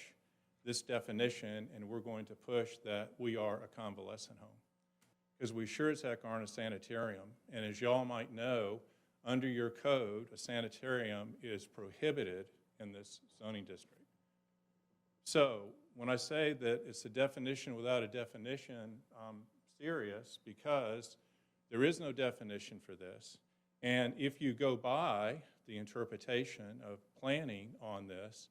this definition, and we're going to push that we are a convalescent home, because we sure as heck aren't a sanitarium. And as y'all might know, under your code, a sanitarium is prohibited in this zoning district. So when I say that it's a definition without a definition, I'm serious, because there is no definition for this. And if you go by the interpretation of planning on this,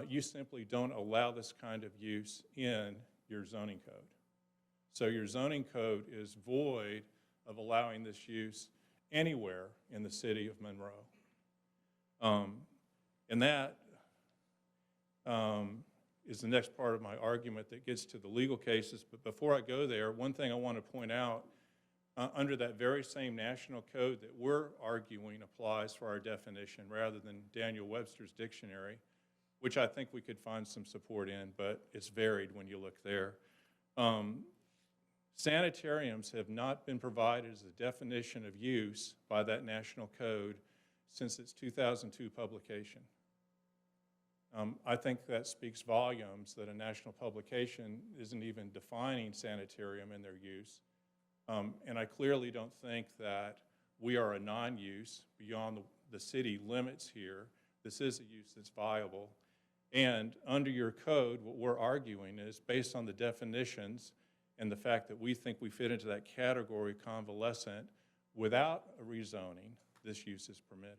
you simply don't allow this kind of use in your zoning code. So your zoning code is void of allowing this use anywhere in the city of Monroe. And that is the next part of my argument that gets to the legal cases. But before I go there, one thing I want to point out, under that very same national code that we're arguing applies for our definition rather than Daniel Webster's dictionary, which I think we could find some support in, but it's varied when you look there. Sanitariums have not been provided as a definition of use by that national code since its 2002 publication. I think that speaks volumes that a national publication isn't even defining sanitarium in their use. And I clearly don't think that we are a non-use beyond the city limits here. This is a use that's viable. And under your code, what we're arguing is based on the definitions and the fact that we think we fit into that category convalescent, without a rezoning, this use is permitted.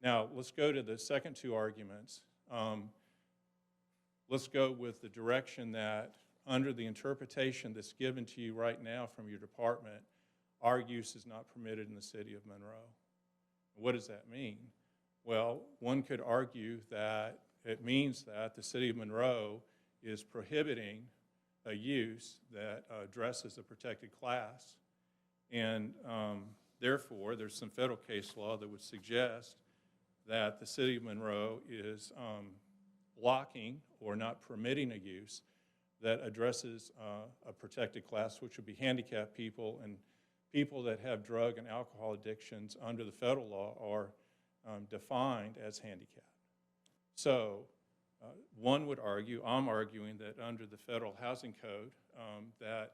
Now, let's go to the second two arguments. Let's go with the direction that under the interpretation that's given to you right now from your department, our use is not permitted in the city of Monroe. What does that mean? Well, one could argue that it means that the city of Monroe is prohibiting a use that addresses a protected class And therefore, there's some federal case law that would suggest that the city of Monroe is blocking or not permitting a use that addresses a protected class, which would be handicapped people, and people that have drug and alcohol addictions under the federal law are defined as handicapped. So one would argue, I'm arguing that under the federal housing code, that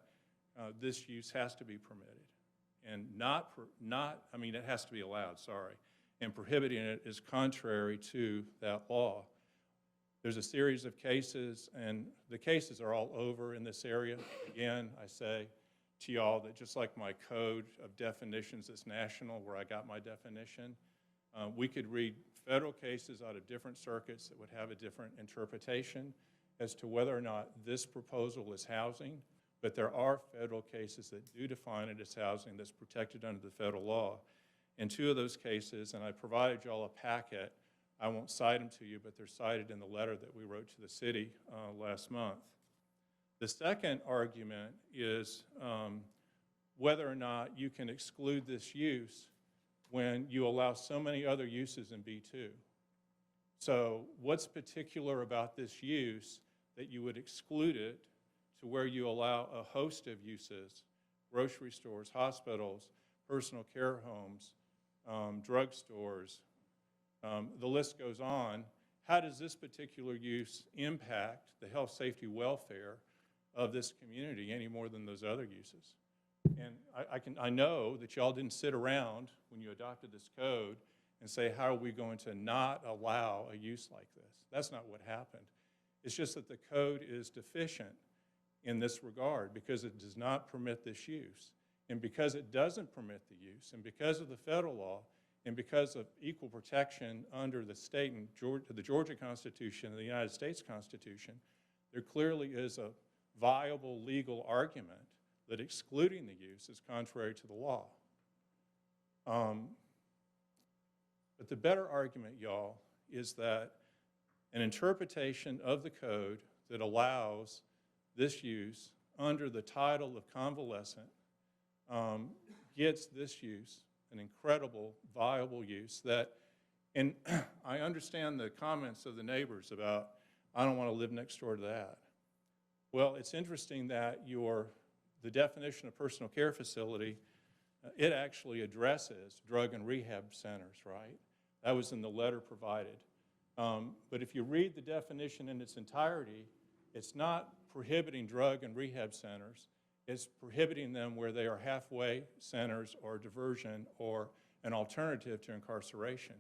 this use has to be permitted. And it has to be allowed, sorry. And prohibiting it is contrary to that law. There's a series of cases, and the cases are all over in this area. Again, I say to y'all that just like my code of definitions is national, where I got my definition, we could read federal cases out of different circuits that would have a different interpretation as to whether or not this proposal is housing, but there are federal cases that do define it as housing that's protected under the federal law. In two of those cases, and I provided y'all a packet, I won't cite them to you, but they're cited in the letter that we wrote to the city last month. The second argument is whether or not you can exclude this use when you allow so many other uses in B2. So what's particular about this use that you would exclude it to where you allow a host of uses, grocery stores, hospitals, personal care homes, drugstores, the list goes on. How does this particular use impact the health, safety, welfare of this community any more than those other uses? And I know that y'all didn't sit around when you adopted this code and say, how are we going to not allow a use like this? That's not what happened. It's just that the code is deficient in this regard because it does not permit this use. And because it doesn't permit the use, and because of the federal law, and because of equal protection under the state and the Georgia Constitution and the United States Constitution, there clearly is a viable legal argument that excluding the use is contrary to the law. But the better argument, y'all, is that an interpretation of the code that allows this use under the title of convalescent gets this use, an incredible, viable use that, and I understand the comments of the neighbors about, I don't want to live next door to that. Well, it's interesting that the definition of personal care facility, it actually addresses drug and rehab centers, right? That was in the letter provided. But if you read the definition in its entirety, it's not prohibiting drug and rehab centers. It's prohibiting them where they are halfway centers or diversion or an alternative to incarceration.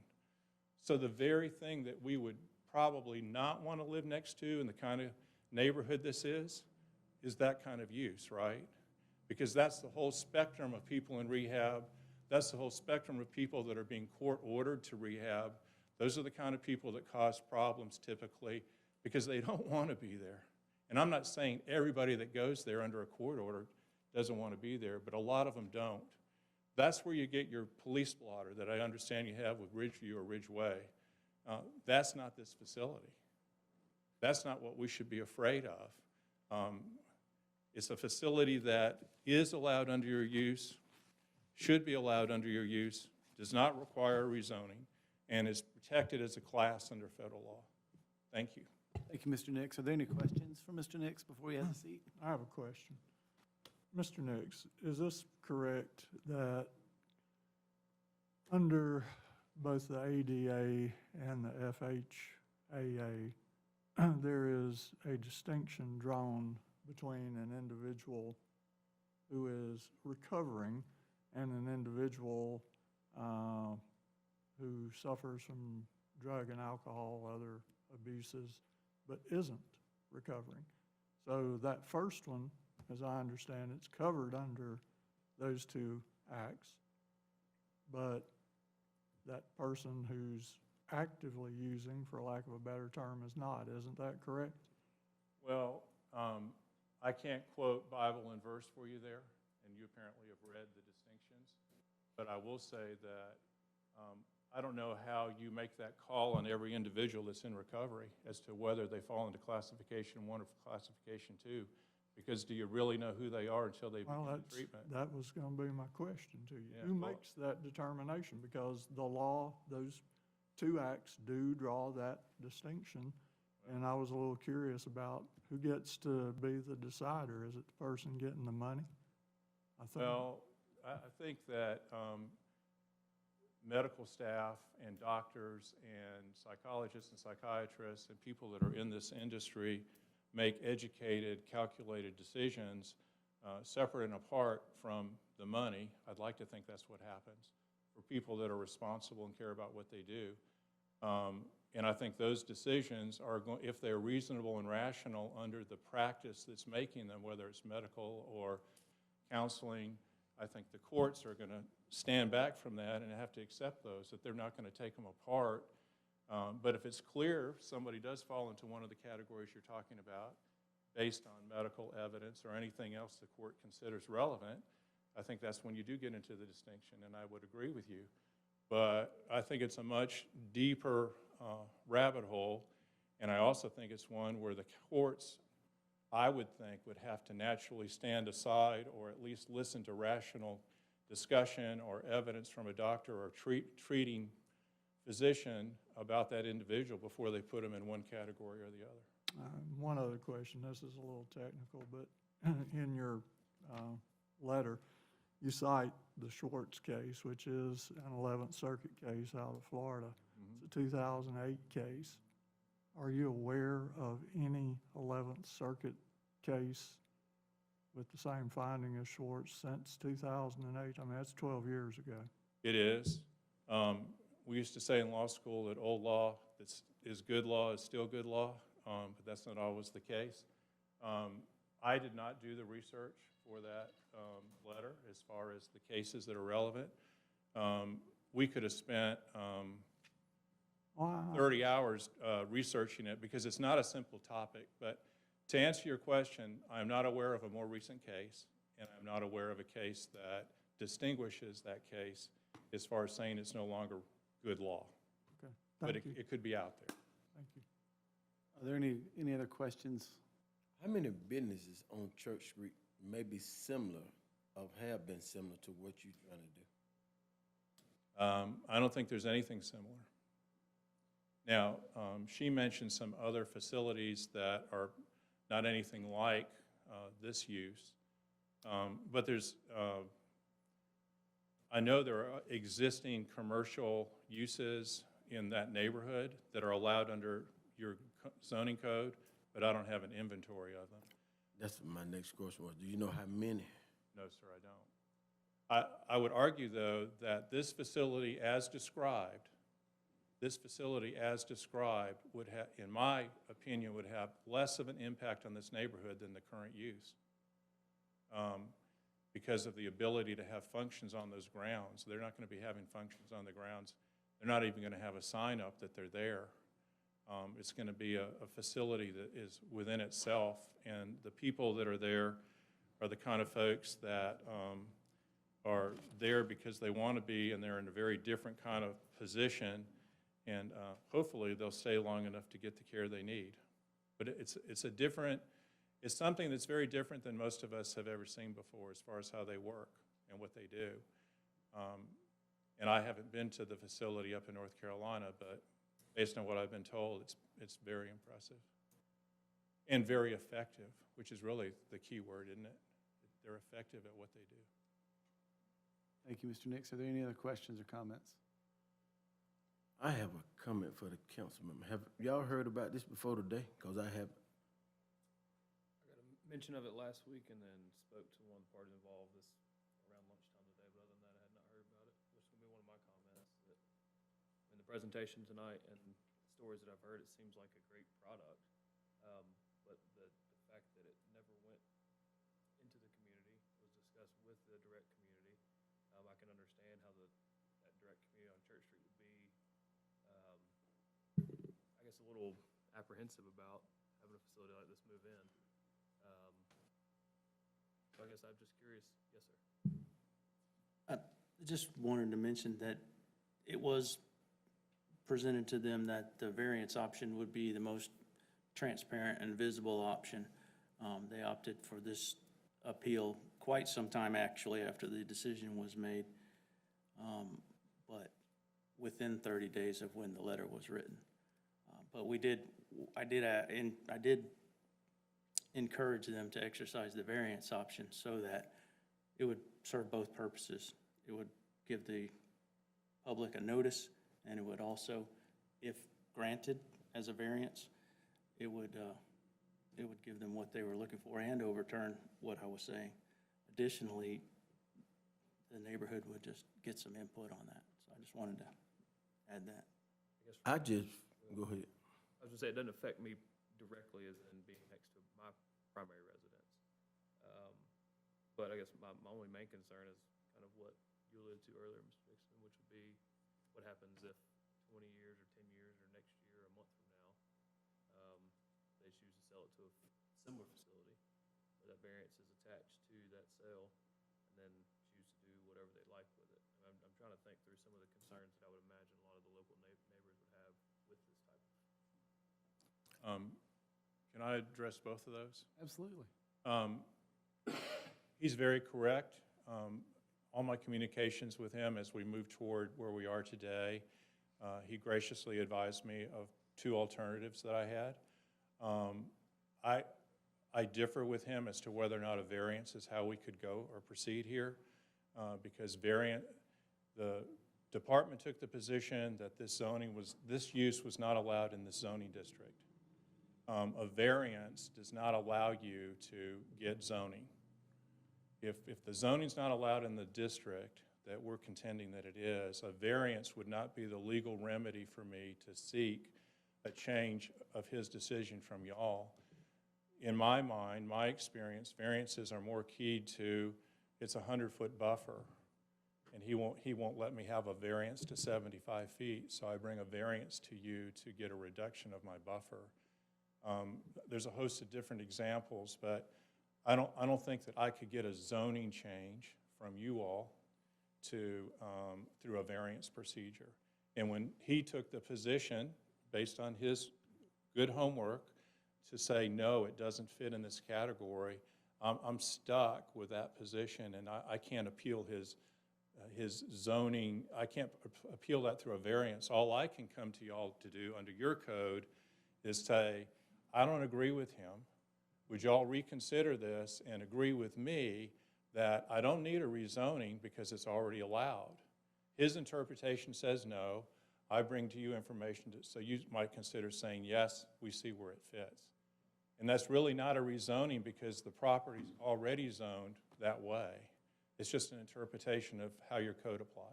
So the very thing that we would probably not want to live next to in the kind of neighborhood this is that kind of use, right? Because that's the whole spectrum of people in rehab. That's the whole spectrum of people that are being court-ordered to rehab. Those are the kind of people that cause problems typically because they don't want to be there. And I'm not saying everybody that goes there under a court order doesn't want to be there, but a lot of them don't. That's where you get your police blotter that I understand you have with Ridgeview or Ridgeway. That's not this facility. That's not what we should be afraid of. It's a facility that is allowed under your use, should be allowed under your use, does not require rezoning, and is protected as a class under federal law. Thank you. Thank you, Mr. Nix. Are there any questions for Mr. Nix before he has a seat? I have a question. Mr. Nix, is this correct that under both the ADA and the FHAA, there is a distinction drawn between an individual who is recovering and an individual who suffers from drug and alcohol, other abuses, but isn't recovering? So that first one, as I understand, it's covered under those two acts, but that person who's actively using, for lack of a better term, is not. Isn't that correct? Well, I can't quote Bible and verse for you there, and you apparently have read the distinctions, but I will say that I don't know how you make that call on every individual that's in recovery as to whether they fall into classification 1 or classification 2, Because do you really know who they are until they Well, begin treatment? that was gonna be my question to you. Yeah, Who well- makes that determination? Because the law, those two acts do draw that distinction. And I was a little curious about who gets to be the decider. Is it the person getting the money? I think. Well, I think that medical staff and doctors and psychologists and psychiatrists and people that are in this industry make educated, calculated decisions separate and apart from the money. I'd like to think that's what happens for people that are responsible and care about what they do. And I think those decisions are, if they're reasonable and rational under the practice that's making them, whether it's medical or counseling, I think the courts are going to stand back from that and have to accept those, that they're not going to take them apart. But if it's clear somebody does fall into one of the categories you're talking about, based on medical evidence or anything else the court considers relevant, I think that's when you do get into the distinction, and I would agree with you. But I think it's a much deeper rabbit hole, and I also think it's one where the courts, I would think, would have to naturally stand aside or at least listen to rational discussion or evidence from a doctor or treating physician about that individual before they put them in one category or the other. One other question, this is a little technical, but in your letter, you cite the Schwartz case, which is an 11th Circuit case out of Florida. It's a 2008 case. Are you aware of any 11th Circuit case with the same finding as Schwartz since 2008? I mean, that's 12 years ago. It is. We used to say in law school that old law is good law is still good law, but that's not always the case. I did not do the research for that letter as far as the cases that are relevant. We could have spent 30 hours researching it because it's not a simple topic. But to answer your question, I'm not aware of a more recent case, and I'm not aware of a case that distinguishes that case as far as saying it's no longer good law. Okay, But thank you. it could be out there. Thank you. Are there any other questions? How many businesses on Church Street may be similar or have been similar to what you're trying to do? I don't think there's anything similar. Now, she mentioned some other facilities that are not anything like this use. But there's, I know there are existing commercial uses in that neighborhood that are allowed under your zoning code, but I don't have an inventory of them. That's my next question was, do you know how many? No, sir, I don't. I would argue, though, that this facility as described would have, in my opinion, would have less of an impact on this neighborhood than the current use. Because of the ability to have functions on those grounds. They're not going to be having functions on the grounds. They're not even going to have a sign up that they're there. It's going to be a facility that is within itself, and the people that are there are the kind of folks that are there because they want to be, and they're in a very different kind of position, and hopefully they'll stay long enough to get the care they need. But it's something that's very different than most of us have ever seen before as far as how they work and what they do. And I haven't been to the facility up in North Carolina, but based on what I've been told, it's very impressive and very effective, which is really the key word, isn't it? They're effective at what they do. Thank you, Mr. Nix. Are there any other questions or comments? I have a comment for the council member. Have y'all heard about this before today? Because I haven't. I got a mention of it last week and then spoke to one party involved this around lunchtime today, but other than that, I had not heard about it. Which will be one of my comments. That in the presentation tonight and the stories that I've heard, it seems like a great product. But the fact that it never went into the community, was discussed with the direct community, I can understand how that direct community on Church Street would be, I guess, a little apprehensive about having a facility like this move in. So I guess I'm just curious. Yes, sir. I just wanted to mention that it was presented to them that the variance option would be the most transparent and visible option. They opted for this appeal quite some time, actually, after the decision was made, but within 30 days of when the letter was written. But I did encourage them to exercise the variance option so that it would serve both purposes. It would give the public a notice, and it would also, if granted as a variance, it would give them what they were looking for and overturn what I was saying. Additionally, the neighborhood would just get some input on that. So I just wanted to add that. Go ahead. I was gonna say, it doesn't affect me directly as in being next to my primary residence. But I guess my only main concern is kind of what you alluded to earlier, Mr. Dixon, which would be what happens if 20 years or 10 years or next year, a month from now, they choose to sell it to a similar facility where that variance is attached to that sale, and then choose to do whatever they like with it. I'm trying to think through some of the concerns that I would imagine a lot of the local neighbors would have with this type of. Can I address both of those? Absolutely. He's very correct. All my communications with him as we move toward where we are today, he graciously advised me of two alternatives that I had. I differ with him as to whether or not a variance is how we could go or proceed here, because the department took the position that this use was not allowed in the zoning district. A variance does not allow you to get zoning. If the zoning's not allowed in the district that we're contending that it is, a variance would not be the legal remedy for me to seek a change of his decision from y'all. In my mind, my experience, variances are more keyed to, it's a 100-foot buffer, and he won't let me have a variance to 75 feet, so I bring a variance to you to get a reduction of my buffer. There's a host of different examples, but I don't think that I could get a zoning change from you all to through a variance procedure. And when he took the position, based on his good homework, to say, no, it doesn't fit in this category, I'm stuck with that position, and I can't appeal his zoning. I can't appeal that through a variance. All I can come to y'all to do under your code is say, I don't agree with him. Would y'all reconsider this and agree with me that I don't need a rezoning because it's already allowed? His interpretation says no. I bring to you information so you might consider saying, yes, we see where it fits. And that's really not a rezoning because the property's already zoned that way. It's just an interpretation of how your code applies.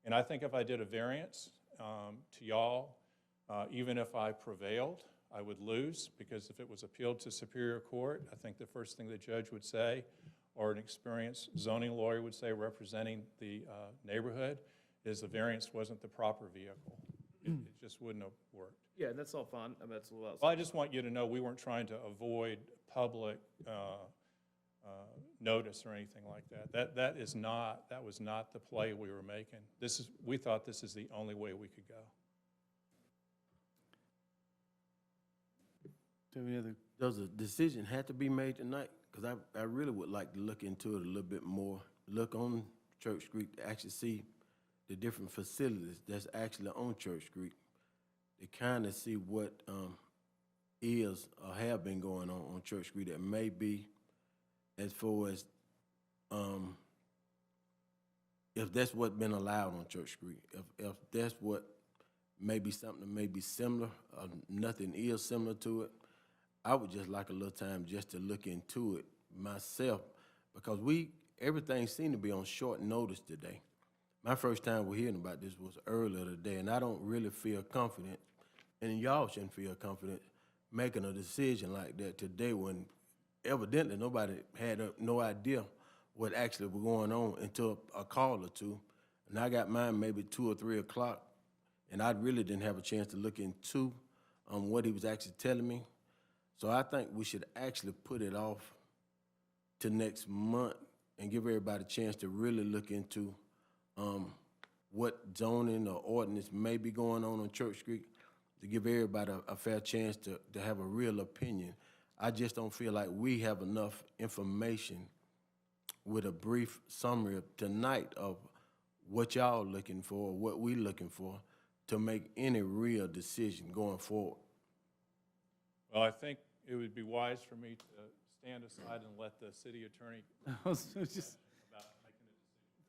And I think if I did a variance to y'all, even if I prevailed, I would lose, because if it was appealed to Superior Court, I think the first thing the judge would say, or an experienced zoning lawyer would say representing the neighborhood, is the variance wasn't the proper vehicle. It just wouldn't have worked. Yeah, and that's all fine. I mean, that's a little outside. Well, I just want you to know we weren't trying to avoid public notice or anything like that. That was not the play we were making. We thought this is the only way we could go. Do we have any other? Does a decision have to be made tonight? Because I really would like to look into it a little bit more. Look on Church Street to actually see the different facilities that's actually on Church Street. To kind of see what is or have been going on Church Street that may be as far as if that's what's been allowed on Church Street. If that's what may be something that may be similar or nothing is similar to it, I would just like a little time just to look into it myself, because everything seemed to be on short notice today. My first time we're hearing about this was earlier today, and I don't really feel confident, and y'all shouldn't feel confident making a decision like that today when evidently nobody had no idea what actually was going on until a call or two. And I got mine maybe 2 or 3 o'clock, and I really didn't have a chance to look into what he was actually telling me. So I think we should actually put it off to next month and give everybody a chance to really look into what zoning or ordinance may be going on Church Street, to give everybody a fair chance to have a real opinion. I just don't feel like we have enough information with a brief summary of tonight of what y'all looking for, what we looking for, to make any real decision going forward. Well, I think it would be wise for me to stand aside and let the city attorney I was just- about making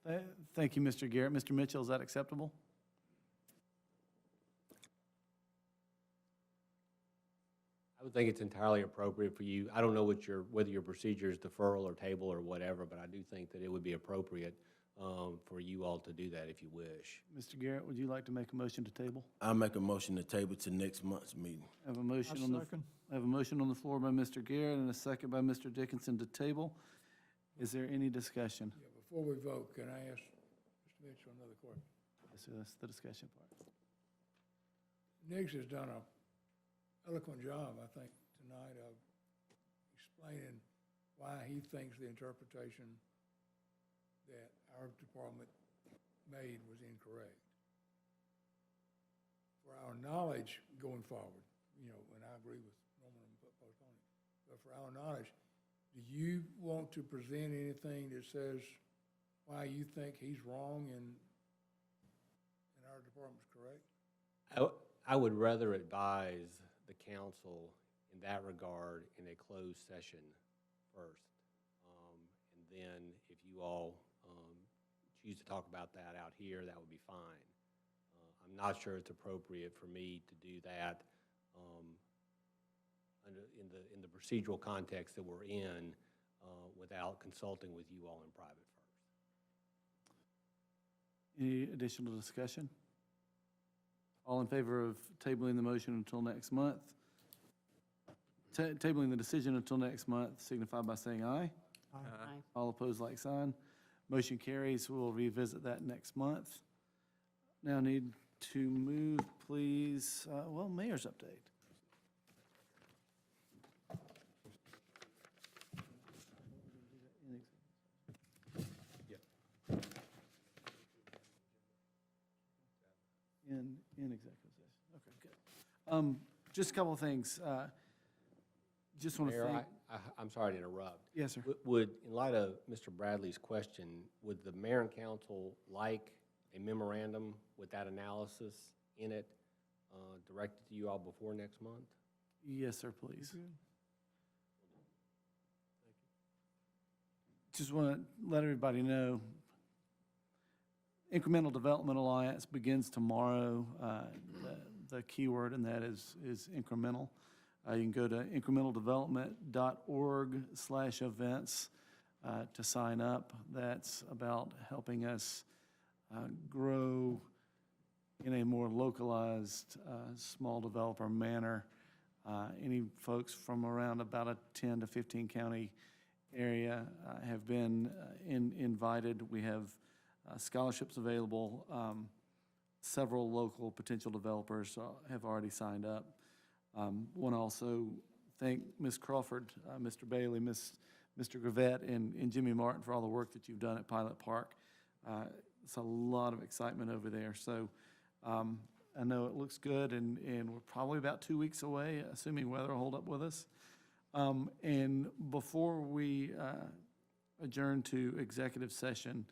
a decision. Thank you, Mr. Garrett. Mr. Mitchell, is that acceptable? I would think it's entirely appropriate for you. I don't know whether your procedure is deferral or table or whatever, but I do think that it would be appropriate for you all to do that if you wish. Mr. Garrett, would you like to make a motion to table? I make a motion to table to next month's meeting. I have a motion I on the, second. I have a motion on the floor by Mr. Garrett and a second by Mr. Dickinson to table. Is there any discussion? Yeah, before we vote, can I ask Mr. Mitchell another question? Yes, sir, that's the discussion part. Niggs has done a eloquent job, I think, tonight of explaining why he thinks the interpretation that our department made was incorrect. For our knowledge going forward, and I agree with Norman on postponing, but for our knowledge, do you want to present anything that says why you think he's wrong and our department's correct? I would rather advise the council in that regard in a closed session first. And then if you all choose to talk about that out here, that would be fine. I'm not sure it's appropriate for me to do that in the procedural context that we're in without consulting with you all in private first. Any additional discussion? All in favor of tabling the motion until next month? Tabling the decision until next month, signify by saying aye. Aye. All opposed, like sign. Motion carries. We'll revisit that next month. Now need to move, please, mayor's update. In executive session. Okay, good. Just a couple of things. Just want to Mayor, thank. I'm sorry to interrupt. Yes, sir. Would, in light of Mr. Bradley's question, would the mayor and council like a memorandum with that analysis in it directed to you all before next month? Yes, sir, please. Just want to let everybody know, Incremental Development Alliance begins tomorrow. The key word in that is incremental. You can go to incrementaldevelopment.org/events to sign up. That's about helping us grow in a more localized, small developer manner. Any folks from around about a 10 to 15 county area have been invited. We have scholarships available. Several local potential developers have already signed up. Want to also thank Ms. Crawford, Mr. Bailey, Mr. Gravett, and Jimmy Martin for all the work that you've done at Pilot Park. It's a lot of excitement over there. So I know it looks good, and we're probably about 2 weeks away, assuming weather will hold up with us. And before we adjourn to executive session,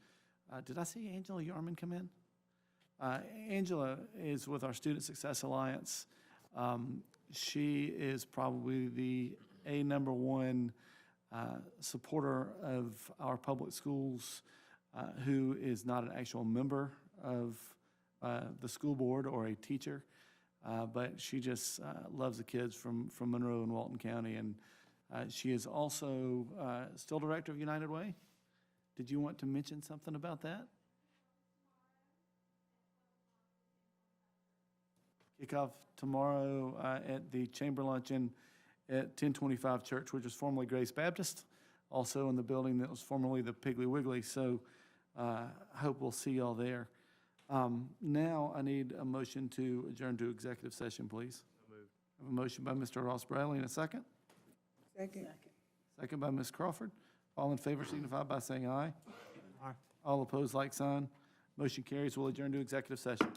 did I see Angela Yarman come in? Angela is with our Student Success Alliance. She is probably the number one supporter of our public schools who is not an actual member of the school board or a teacher, but she just loves the kids from Monroe and Walton County. And she is also still director of United Way. Did you want to mention something about that? Kickoff tomorrow at the Chamber Luncheon at 1025 Church, which was formerly Grace Baptist, also in the building that was formerly the Piggly Wiggly. So hope we'll see y'all there. Now I need a motion to adjourn to executive session, please. I have a motion by Mr. Ross Bradley and a second. Second. Second by Ms. Crawford. All in favor signify by saying aye. Aye. All opposed, like sign. Motion carries. We'll adjourn to executive session.